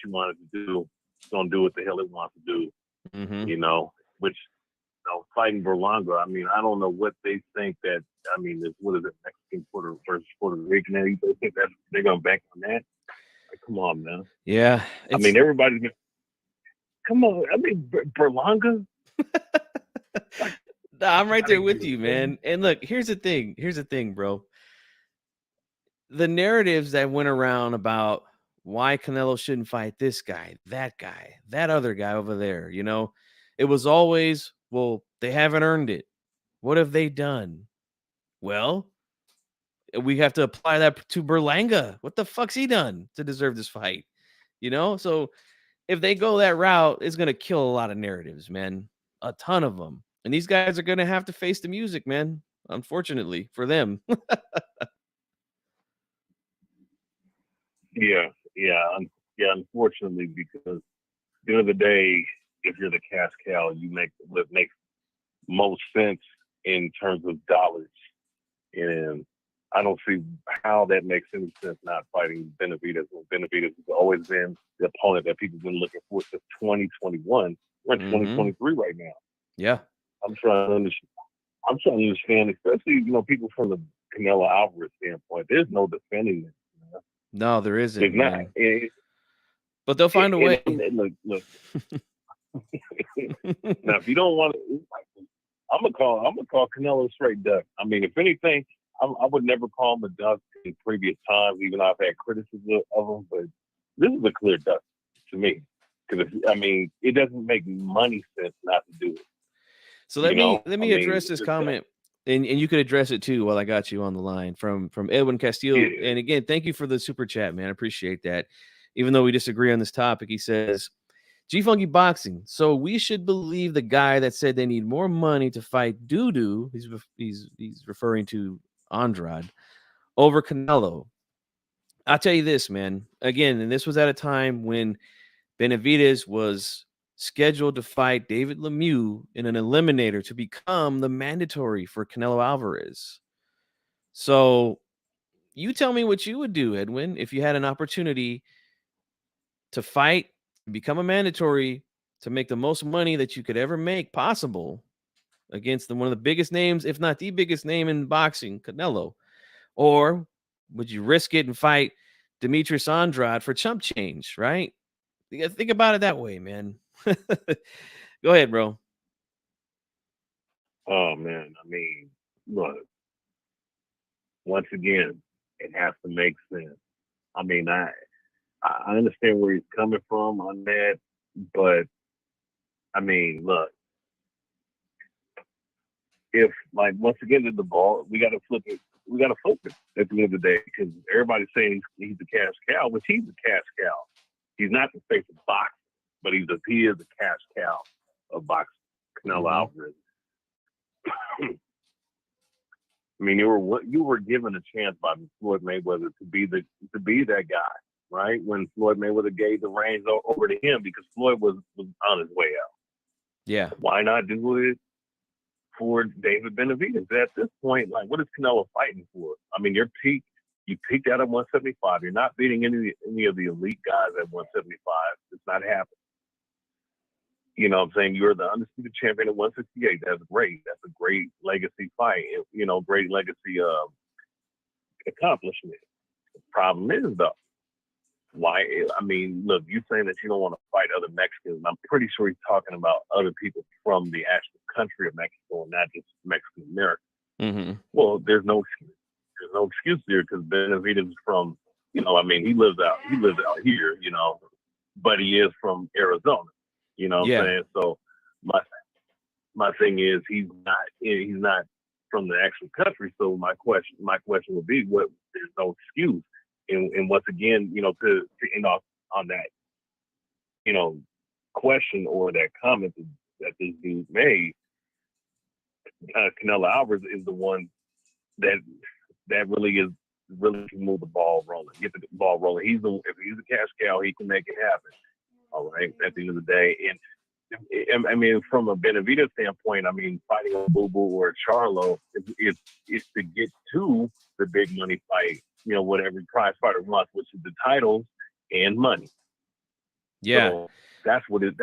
you want it to do. It's gonna do what the hell it wants to do, Mm-hmm. you know, which fighting Berlanga, I mean, I don't know what they think that, I mean, what is it, Mexican versus Puerto Rican? They think that they're going to bank on that? Like, come on, man. Yeah. I mean, everybody's been, come on. I mean, Berlanga? Nah, I'm right there with you, man. And look, here's the thing, bro. The narratives that went around about why Canelo shouldn't fight this guy, that other guy over there, you know, it was always, well, they haven't earned it. What have they done? Well, we have to apply that to Berlanga. What the fuck's he done to deserve this fight? You know, so if they go that route, it's gonna kill a lot of narratives, man. A ton of them. And these guys are gonna have to face the music, man. Unfortunately for them. Yeah, unfortunately, because at the end of the day, if you're the cash cow, you make what makes most sense in terms of dollars. And I don't see how that makes any sense not fighting Benavidez. Benavidez has always been the opponent that people have been looking for since 2021. We're in 2023 right now. Yeah. I'm trying to understand, especially, you know, people from the Canelo Alvarez standpoint. There's no defending it. You know? No, there isn't. There's Man. not. But they'll find a way. Look. Now, if you don't want to, I'm gonna call Canelo a straight duck. I mean, if anything, I would never call him a duck in previous times, even though I've had criticism of him. But this is a clear duck to me, because I mean, it doesn't make money sense not to do it. So let me address this comment, and you could address it too while I got you on the line from Edwin Castillo. Yeah. And again, thank you for the super chat, man. I appreciate that. Even though we disagree on this topic, he says, G Funky Boxing. So we should believe the guy that said they need more money to fight Dudu. He's referring to Andrade over Canelo. I'll tell you this, man. Again, and this was at a time when Benavidez was scheduled to fight David Lemieux in an eliminator to become the mandatory for Canelo Alvarez. So you tell me what you would do, Edwin, if you had an opportunity to fight, become a mandatory, to make the most money that you could ever make possible against one of the biggest names, if not the biggest name in boxing, Canelo. Or would you risk it and fight Demetrius Andrade for chump change, right? You gotta think about it that way, man. Go ahead, bro. Oh man, I mean, look. Once again, it has to make sense. I mean, I understand where he's coming from on that, but I mean, look. If, like, once again, the ball, we got to flip it. We got to focus at the end of the day, because everybody's saying he's the cash cow, which he's the cash cow. He's not the face of boxing, but he is the cash cow of boxing. Canelo Alvarez. I mean, you were given a chance by Floyd Mayweather to be that guy, right? When Floyd Mayweather gave the reins over to him, because Floyd was on his way out. Yeah. Why not do it for David Benavidez? At this point, like, what is Canelo fighting for? I mean, you peaked out at 175. You're not beating any of the elite guys at 175. It's not happening. You know what I'm saying? You're the undisputed champion at 168. That's great. That's a great legacy fight. You know, great legacy accomplishment. The problem is, though, why? I mean, look, you're saying that you don't want to fight other Mexicans. I'm pretty sure he's talking about other people from the actual country of Mexico, and not just Mexican Americans. Mm-hmm. Well, there's no excuse. There's no excuse here, because Benavidez is from, you know, I mean, he lives out here, you know, but he is from Arizona. You know what I'm saying? So my thing is he's not from the actual country. So my question would be, what? There's no excuse. And once again, to end off on that, question or that comment that this dude made, Canelo Alvarez is the one that really can move the ball rolling, get the ball rolling. If he's a cash cow, he can make it happen. All right, at the end of the day. And I mean, from a Benavidez standpoint, I mean, fighting a Boo Boo or a Charlo is to get to the big money fight, what every prize fighter wants, which is the titles and money. Yeah. So that's what it's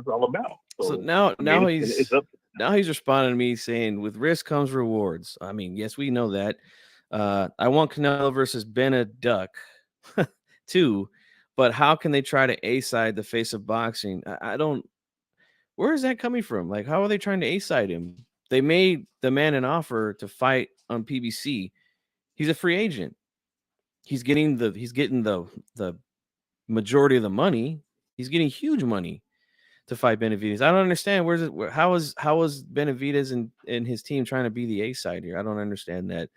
all about. So now he's responding to me saying, with risk comes rewards. I mean, yes, we know that. I want Canelo versus Benavidez too, but how can they try to A-side the face of boxing? I don't. Where is that coming from? Like, how are they trying to A-side him? They made the man an offer to fight on PBC. He's a free agent. He's getting the majority of the money. He's getting huge money to fight Benavidez. I don't understand. How is Benavidez and his team trying to be the A-side here? I don't understand that.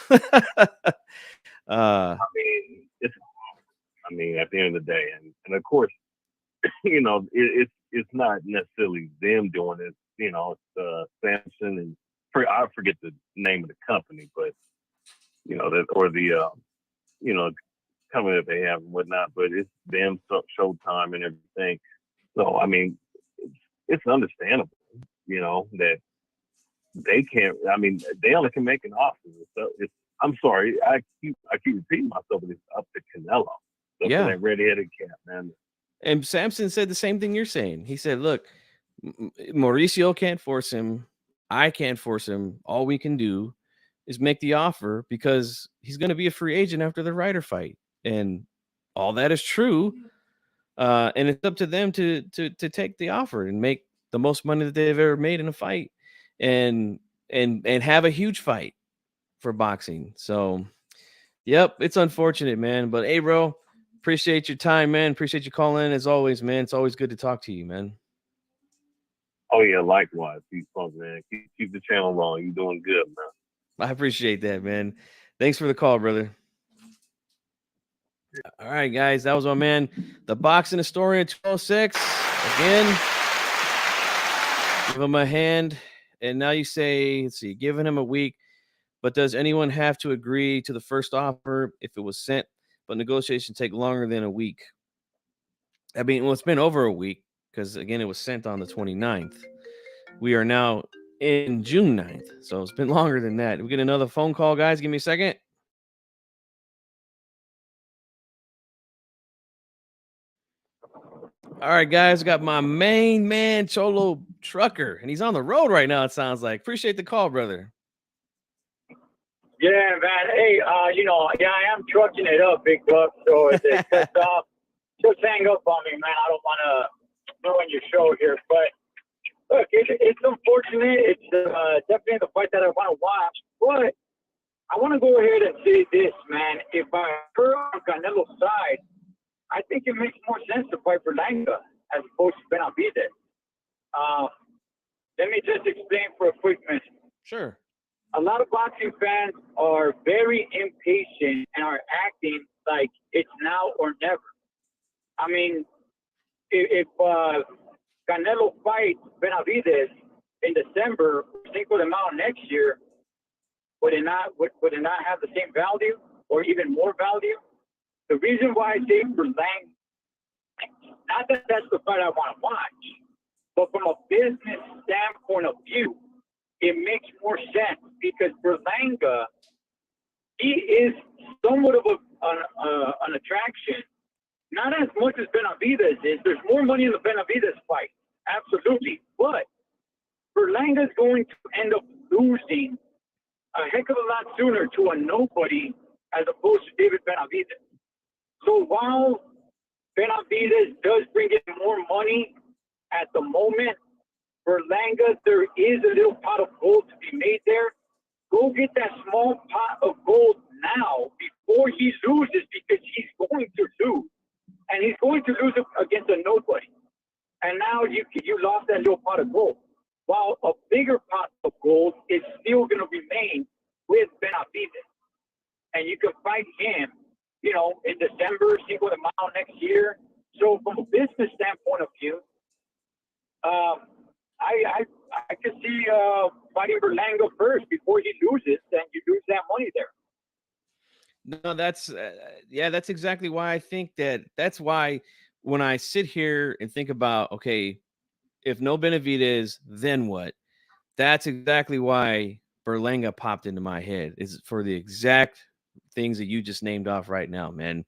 I mean, at the end of the day, and of course, it's not necessarily them doing it. It's Sampson and I forget the name of the company, but that or the company that they have and whatnot. But it's them, Showtime and everything. So I mean, it's understandable, that they can't. I mean, they only can make an offer. So I'm sorry, I keep repeating myself, but it's up to Canelo. So Yeah, that red-headed cat, man. And Sampson said the same thing you're saying. He said, look, Mauricio can't force him. I can't force him. All we can do is make the offer because he's going to be a free agent after the Ryder fight. And all that is true. And it's up to them to take the offer and make the most money that they've ever made in a fight and have a huge fight for boxing. So, yep, it's unfortunate, man. But hey, bro, appreciate your time, man. Appreciate you calling in as always, man. It's always good to talk to you, man. Oh yeah, likewise. Keep fun, man. Keep the channel rolling. You're doing good, man. I appreciate that, man. Thanks for the call, brother. All right, guys, that was my man, the boxing historian 206. Again, give him a hand. And now you say, let's see, giving him a week. But does anyone have to agree to the first offer if it was sent? But negotiations take longer than a week. I mean, well, it's been over a week because, again, it was sent on the 29th. We are now in June 9th. So it's been longer than that. We get another phone call, guys. Give me a second. All right, guys. I got my main man, Cholo Trucker, and he's on the road right now, it sounds like. Appreciate the call, brother. Yeah, man. Hey, I am trucking it up, Big Buck. So if it cuts off, just hang up on me, man. I don't want to ruin your show here. But look, it's unfortunate. It's definitely the fight that I want to watch. But I want to go ahead and say this, man. If I heard on Canelo's side, I think it makes more sense to fight Berlanga as opposed to Benavidez. Let me just explain for a quick minute. Sure. A lot of boxing fans are very impatient and are acting like it's now or never. I mean, if Canelo fights Benavidez in December, Cinco de Mayo next year, would it not have the same value or even more value? The reason why I say Berlanga, not that that's the fight I want to watch, but from a business standpoint of view, it makes more sense because Berlanga, he is somewhat of an attraction, not as much as Benavidez is. There's more money in the Benavidez fight, absolutely. But Berlanga is going to end up losing a heck of a lot sooner to a nobody as opposed to David Benavidez. So while Benavidez does bring in more money at the moment, Berlanga, there is a little pot of gold to be made there. Go get that small pot of gold now before he loses, because he's going to lose. And he's going to lose against a nobody. And now you lost that little pot of gold. While with Benavidez, and you can fight him, you know, in December, Cinco de Mayo next year. So from a business standpoint of view, I could see fighting Berlanga first before he loses, and you lose that money there. No, that's that's exactly why I think that's why when I sit here and think about, okay, if no Benavidez, then what? That's exactly why Berlanga popped into my head. Is for the exact things that you just named off right now, man.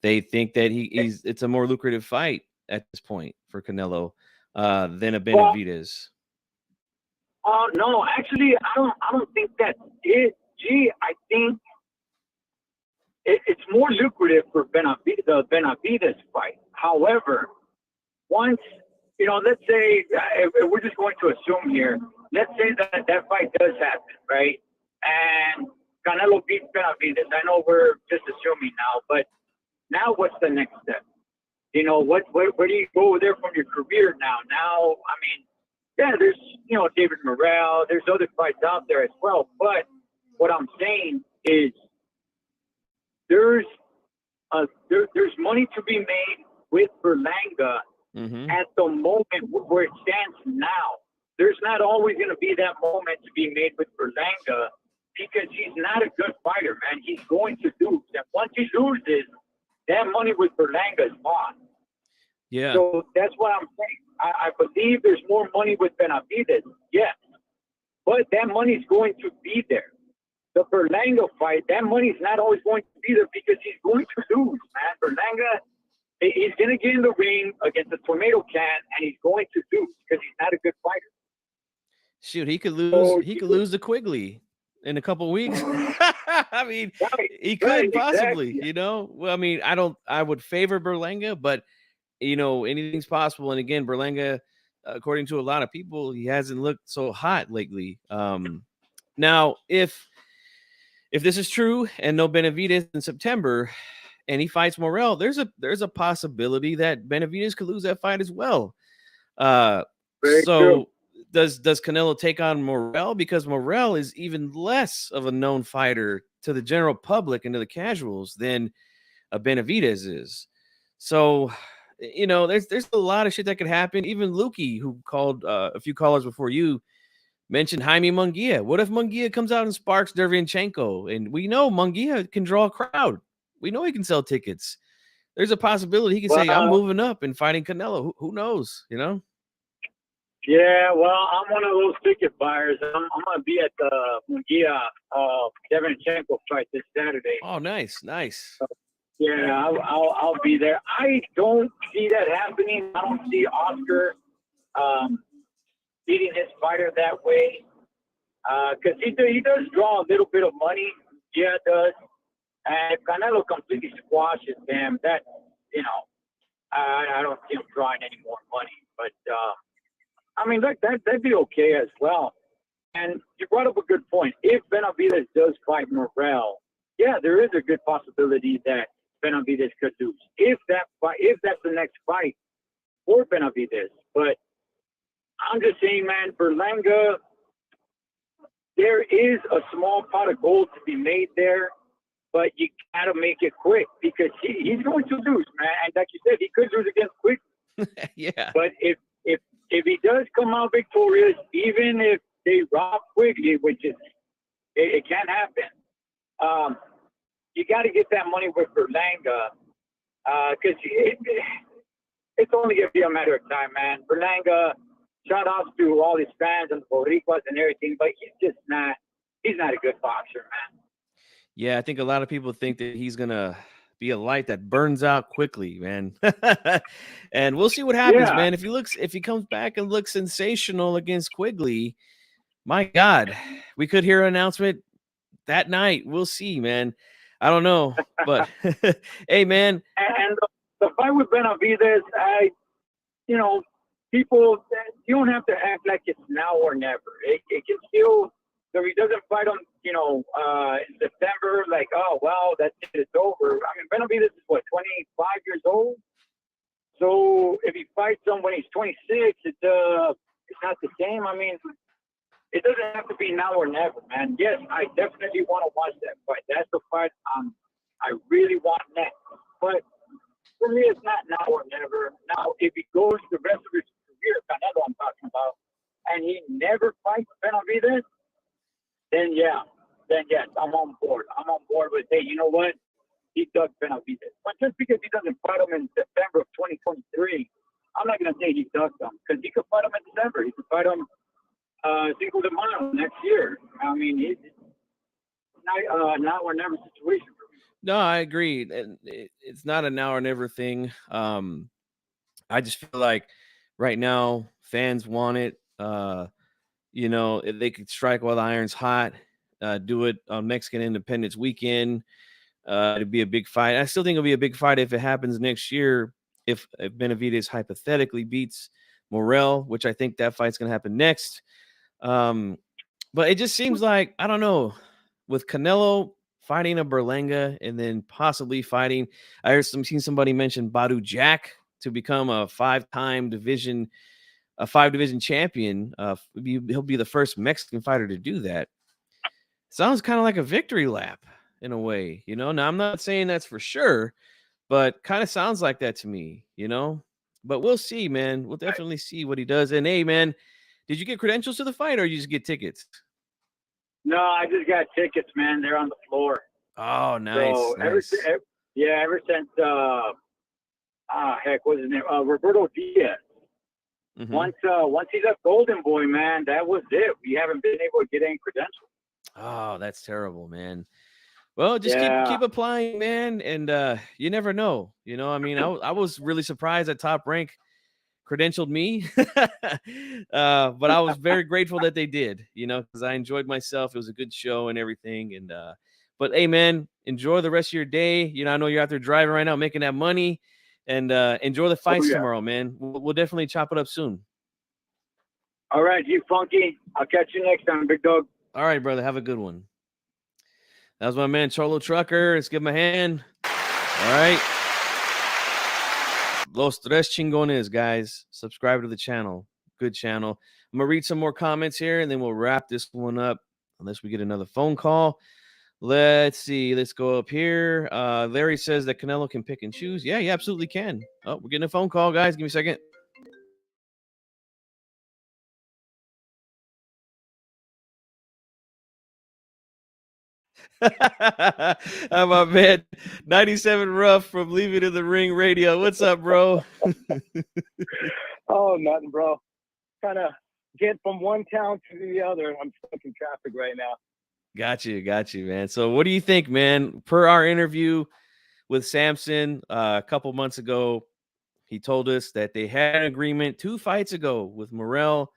They think that he's it's a more lucrative fight at this point for Canelo than a Benavidez. No, actually, I don't think that's it. Gee, I think it's more lucrative for the Benavidez fight. However, once, you know, let's say, if we're just going to assume here, let's say that fight does happen, right? And Canelo beats Benavidez. I know we're just assuming now, but now what's the next step? You know, where do you go there from your career now? Now, I mean, yeah, there's, you know, David Morrell, there's other fights out there as well. But what I'm saying is there's money to be made with Berlanga at the moment where it stands now. There's not always going to be that moment to be made with Berlanga because he's not a good fighter, man. He's going to lose. And once he loses, that money with Berlanga is gone. Yeah. So that's what I'm saying. I believe there's more money with Benavidez, yes. But that money's going to be there. The Berlanga fight, that money's not always going to be there because he's going to lose, man. Berlanga, he's going to get in the ring against a tomato can, and he's going to lose because he's not a good fighter. Shoot, he could lose. He could lose to Quigley in a couple of weeks. I mean, he could possibly. Exactly. You know, well, I mean, I would favor Berlanga, but you know, anything's possible. And again, Berlanga, according to a lot of people, he hasn't looked so hot lately. Now, if this is true and no Benavidez in September, and he fights Morrell, there's a possibility that Benavidez could lose that fight as well. So does Canelo take on Morrell, because Morrell is even less of a known fighter to the general public and to the casuals than a Benavidez is. So, you know, there's a lot of shit that could happen. Even Lukey, who called a few callers before you, mentioned Jaime Munguia. What if Munguia comes out and sparks Derevyanchenko? And we know Munguia can draw a crowd. We know he can sell tickets. There's a possibility he can say, I'm moving up and fighting Canelo. Who knows, you know? Yeah, well, I'm one of those ticket buyers. I'm going to be at the Munguia Derevyanchenko fight this Saturday. Oh, nice. So, yeah, I'll be there. I don't see that happening. I don't see Oscar beating his fighter that way because he does draw a little bit of money. Yeah, it does. And if Canelo completely squashes him, that, you know, I don't see him drawing any more money. But I mean, that'd be okay as well. And you brought up a good point. If Benavidez does fight Morrell, yeah, there is a good possibility that Benavidez could lose if that's the next fight for Benavidez. But I'm just saying, man, Berlanga, there is a small pot of gold to be made there, but you gotta make it quick because he's going to lose, man. And like you said, he could lose against Quigley. Yeah. But if he does come out victorious, even if they rob Quigley, which is it can't happen. You got to get that money with Berlanga because it's only going to be a matter of time, man. Berlanga, shout out to all his fans and Boricuas and everything, but he's not a good boxer, man. Yeah, I think a lot of people think that he's going to be a light that burns out quickly, man. And we'll see what happens, man. If he comes back and looks sensational against Quigley, my God, we could hear an announcement that night. We'll see, man. I don't know, but hey, man. And the fight with Benavidez, you know, people, you don't have to act like it's now or never. It can still, so he doesn't fight him, you know, in September, like, oh, well, that's it, it's over. I mean, Benavidez is what, 25 years old? So if he fights him when he's 26, it's not the same. I mean, it doesn't have to be now or never, man. Yes, I definitely want to watch that fight. That's the fight I really want next. But for me, it's not now or never. Now, if he goes the rest of his career, Canelo I'm talking about, and he never fights Benavidez, then yes, I'm on board. I'm on board with, hey, you know what? He ducked Benavidez. But just because he doesn't fight him in September of 2023, I'm not going to say he ducked him, because he could fight him in December. He could fight him Cinco de Mayo next year. I mean, it's not now or never situation for me. No, I agree. And it's not a now or never thing. I just feel like right now fans want it. If they could strike while the iron's hot, do it on Mexican Independence Weekend. It'd be a big fight. I still think it'll be a big fight if it happens next year. If Benavidez hypothetically beats Morrell, which I think that fight's gonna happen next. But it just seems like, I don't know, with Canelo fighting a Berlanga and then possibly fighting, seen somebody mention Badu Jack to become a five division champion. He'll be the first Mexican fighter to do that. Sounds kind of like a victory lap in a way, Now, I'm not saying that's for sure, but kind of sounds like that to me, But we'll see, man. We'll definitely see what he does. And hey, man, did you get credentials to the fight or you just get tickets? No, I just got tickets, man. They're on the floor. Oh, nice. So nice. ever since what's his name? Roberto Diaz. Mhm. Once he's a golden boy, man, that was it. We haven't been able to get any credentials. Oh, that's terrible, man. Well, just Yeah. keep applying, man, and you never know. I mean, I was really surprised that Top Rank credentialed me, but I was very grateful that they did. Because I enjoyed myself. It was a good show and everything. And but hey, man, enjoy the rest of your day. I know you're out there driving right now, making that money, and enjoy the fights tomorrow, man. We'll definitely chop it up soon. All right, you funky. I'll catch you next time, big dog. All right, brother. Have a good one. That was my man, Cholo Trucker. Let's give him a hand. All right. Los Tres Chingones, guys. Subscribe to the channel. Good channel. I'm going to read some more comments here, and then we'll wrap this one up, unless we get another phone call. Let's see. Let's go up here. Larry says that Canelo can pick and choose. Yeah, he absolutely can. Oh, we're getting a phone call, guys. Give me a second. How about, man? 97 Rough from Leave It in the Ring Radio. What's up, bro? Oh, nothing, bro. Trying to get from one town to the other. I'm stuck in traffic right now. Got you, man. So what do you think, man? Per our interview with Sampson a couple months ago, he told us that they had an agreement 2 fights ago with Morrell.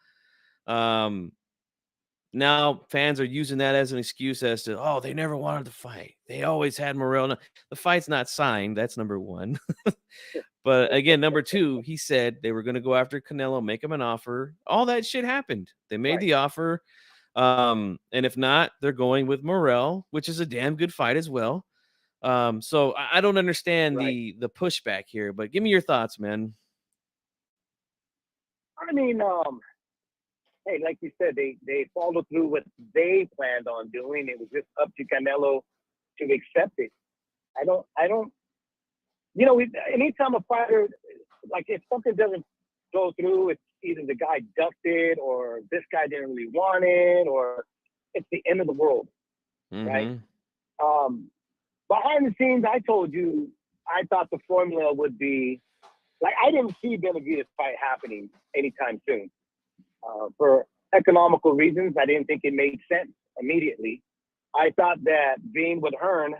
Now fans are using that as an excuse as to, they never wanted to fight. They always had Morrell. No, the fight's not signed. That's number one. But again, number 2, he said they were going to go after Canelo, make him an offer. All that shit happened. They made the offer. And if not, they're going with Morrell, which is a damn good fight as well. So I don't understand the pushback here, but give me your thoughts, man. I mean, hey, like you said, they followed through what they planned on doing. It was just up to Canelo to accept it. I don't, anytime a fighter, like if something doesn't go through, it's either the guy ducked it or this guy didn't really want it, or it's the end of the world, right? Behind the scenes, I told you, I thought the formula would be, like, I didn't see Benavidez fight happening anytime soon. For economical reasons, I didn't think it made sense immediately. I thought that being with Hearn,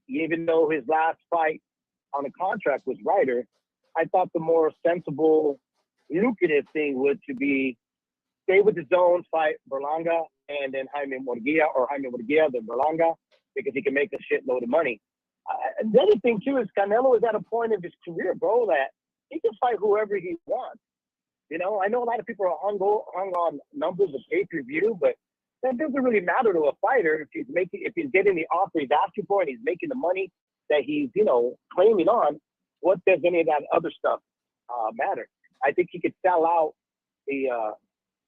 even though his last fight on a contract was Ryder, I thought the more sensible, lucrative thing would to be stay with the zone, fight Berlanga, and then Jaime Murguia, the Berlanga, because he can make a shitload of money. The other thing, too, is Canelo is at a point of his career, bro, that he can fight whoever he wants. I know a lot of people are hung on numbers of pay-per-view, but that doesn't really matter to a fighter if he's getting the offer he's asking for and he's making the money that he's, claiming on. What does any of that other stuff matter? I think he could sell out the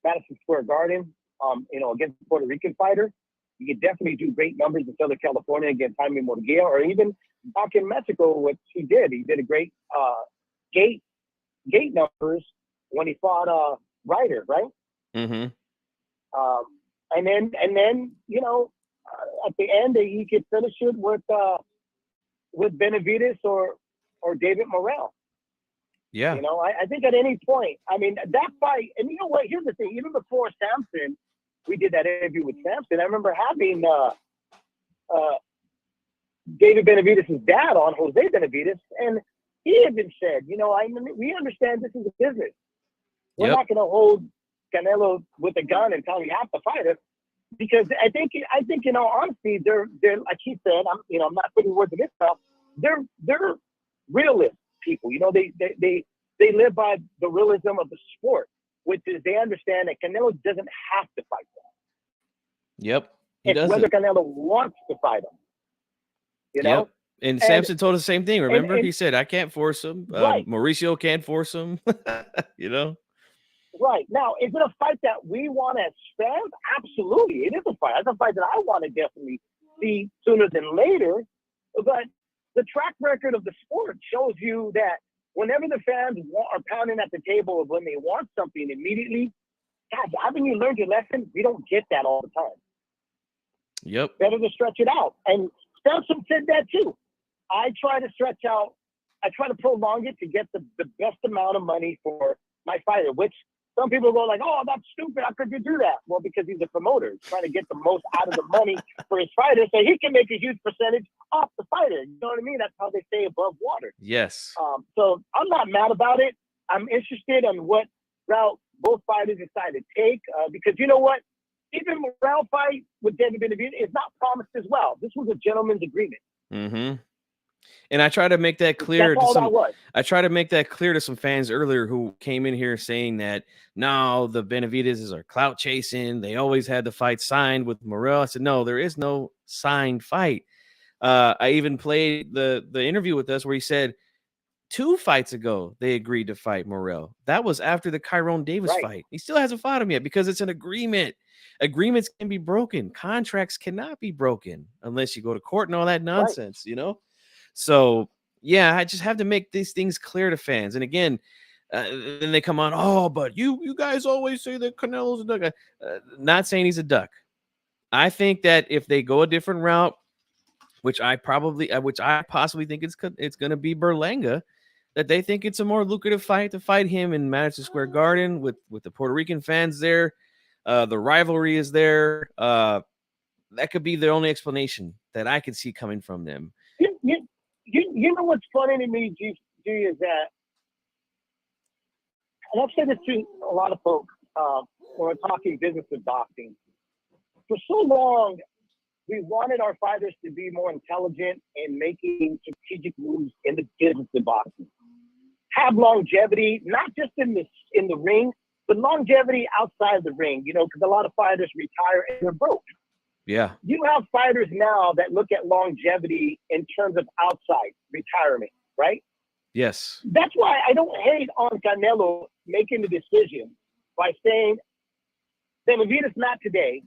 Madison Square Garden against a Puerto Rican fighter, you could definitely do great numbers in Southern California against Jaime Murguia, or even back in Mexico, what he did. He did a great gate numbers when he fought Ryder, right? Mm-hmm. And then at the end he could finish it with Benavidez or David Morrell. Yeah. I think at any point, I mean, that fight, and you know what? Here's the thing. Even before Sampson, we did that interview with Sampson. I remember having David Benavidez' dad on, Jose Benavidez, and he even said, we understand this is a business. We're not going to hold Canelo with a gun and tell him you have to fight us, because I think in all honesty, they're like he said, I'm not putting words in his mouth. They're realist people. They live by the realism of the sport, which is they understand that Canelo doesn't have to fight them. Yep. He It's doesn't. whether Canelo wants to fight him. Yep. And Sampson told us the same thing. Remember, he said, "I can't force him. Right. Mauricio can't force him." Right. Now, is it a fight that we want as fans? Absolutely, it is a fight. It's a fight that I want to definitely see sooner than later. But the track record of the sport shows you that whenever the fans are pounding at the table of when they want something immediately, God, haven't you learned your lesson? We don't get that all the time. Yep. Better to stretch it out. And Sampson said that too. I try to stretch out. I try to prolong it to get the best amount of money for my fighter, which some people go like, oh, that's stupid. How could you do that? Well, because he's a promoter. He's trying to get the most out of the money for his fighter so he can make a huge percentage off the fighter. You know what I mean? That's how they stay above water. Yes. So I'm not mad about it. I'm interested in what route both fighters decide to take because you know what? Even Morrell fight with David Benavidez is not promised as well. This was a gentleman's agreement. Mm-hmm. And I try to make that clear. I try to make that clear to some fans earlier who came in here saying that no, the Benavidezes are clout chasing. They always had the fight signed with Morrell. I said, no, there is no signed fight. I even played the interview with us where he said 2 fights ago they agreed to fight Morrell. That was after the Kyrone Davis fight. He still hasn't fought him yet because it's an agreement. Agreements can be broken. Contracts cannot be broken unless you go to court and all that nonsense, So, yeah, I just have to make these things clear to fans. And again, then they come on, oh, but you guys always say that Canelo's a duck. Not saying he's a duck. I think that if they go a different route, which I possibly think it's going to be Berlanga, that they think it's a more lucrative fight to fight him in Madison Square Garden with the Puerto Rican fans there. The rivalry is there. That could be the only explanation that I could see coming from them. You know what's funny to me, G, is that, and I've said this to a lot of folks when we're talking business of boxing. For so long, we wanted our fighters to be more intelligent in making strategic moves in the business of boxing. Have longevity, not just in the ring, but longevity outside the ring, because a lot of fighters retire and they're broke. Yeah. You have fighters now that look at longevity in terms of outside retirement, right? Yes. That's why I don't hate on Canelo making the decision by saying, Benavidez not today.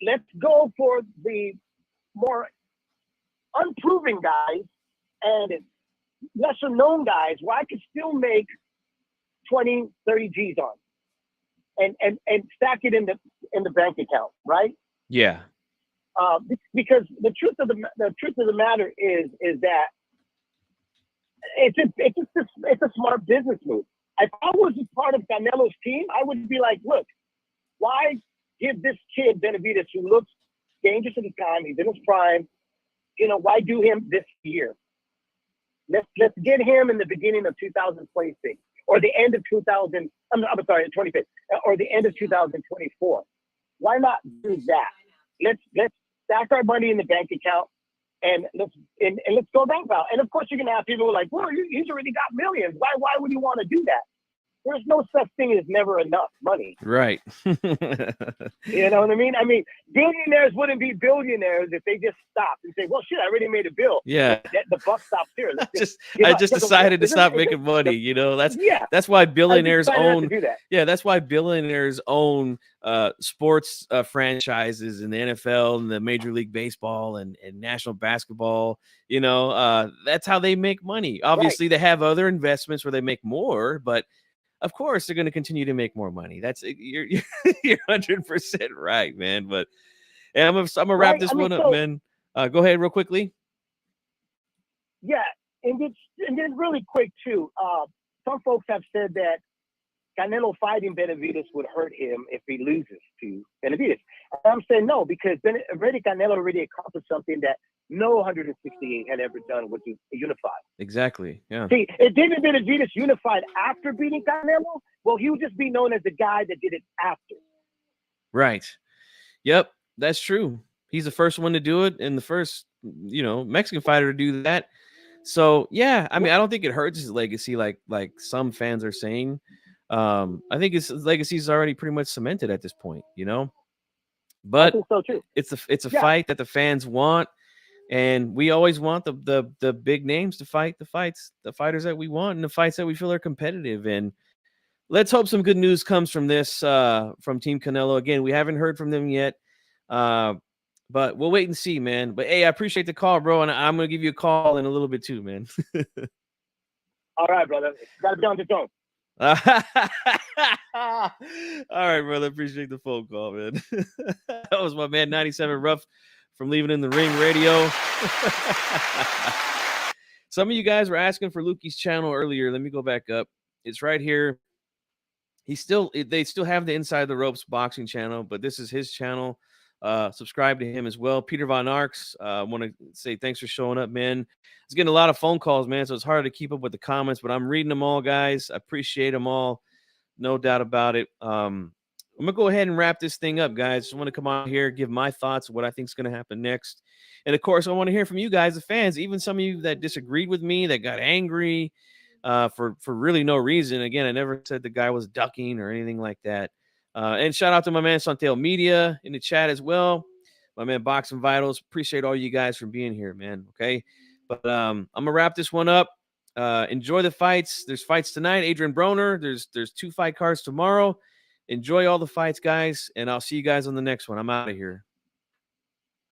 Let's go for the more unproven guys and lesser known guys where I could still make 20, 30 G's on and stack it in the bank account, right? Yeah. Because the truth of the matter is that it's a smart business move. If I was a part of Canelo's team, I would be like, look, why give this kid Benavidez, who looks dangerous at the time, he's in his prime, why do him this year? Let's get him in the beginning of 2026 or the end of 25th or the end of 2024. Why not do that? Let's stack our money in the bank account and let's go that route. And of course, you're gonna have people who are like, well, he's already got millions. Why would you want to do that? there's no such thing as never enough money. Right. You know what I mean? I mean, billionaires wouldn't be billionaires if they just stopped and say, well, shit, I already made a bill. Yeah. The buck stops here. Let's I just decided to stop making money. You know, that's why billionaires own. Yeah, that's why billionaires own sports franchises in the NFL and the Major League Baseball and National Basketball. You know, that's how they make money. Obviously, they have other investments where they make more, but of course they're going to continue to make more money. That's you're 100% right, man. But I'm gonna wrap this one up, man. Go ahead, real quickly. Yeah, and then really quick too. Some folks have said that Canelo fighting Benavidez would hurt him if he loses to Benavidez. And I'm saying no, because Canelo already accomplished something that no 168 had ever done, which is unified. Exactly. Yeah. See, if David Benavidez unified after beating Canelo, well, he would just be known as the guy that did it after. Right. Yep, that's true. He's the first one to do it and the first, Mexican fighter to do that. So yeah, I mean, I don't think it hurts his legacy like some fans are saying. I think his legacy is already pretty much cemented at this point, But I think so too. It's a fight that the fans want, and we always want the big names to fight the fighters that we want, and the fights that we feel are competitive. And let's hope some good news comes from this from Team Canelo. Again, we haven't heard from them yet, but we'll wait and see, man. But hey, I appreciate the call, bro, and I'm gonna give you a call in a little bit too, man. All right, brother. Gotta be on the phone. All right, brother. Appreciate the phone call, man. That was my man 97 Rough from Leaving in the Ring Radio. Some of you guys were asking for Lukey's channel earlier. Let me go back up. It's right here. They still have the Inside the Ropes boxing channel, but this is his channel. Subscribe to him as well. Peter Von Arx. I want to say thanks for showing up, man. I was getting a lot of phone calls, man, so it's hard to keep up with the comments, but I'm reading them all, guys. I appreciate them all. No doubt about it. I'm going to go ahead and wrap this thing up, guys. Just want to come on here, give my thoughts, what I think is going to happen next. And, of course, I want to hear from you guys, the fans, even some of you that disagreed with me, that got angry for really no reason. Again, I never said the guy was ducking or anything like that. And shout out to my man Santel Media in the chat as well. My man Boxing Vitals. Appreciate all you guys for being here, man. Okay. But I'm going to wrap this one up. Enjoy the fights. There's fights tonight. Adrian Broner. There's 2 fight cards tomorrow. Enjoy all the fights, guys. And I'll see you guys on the next one. I'm out of here.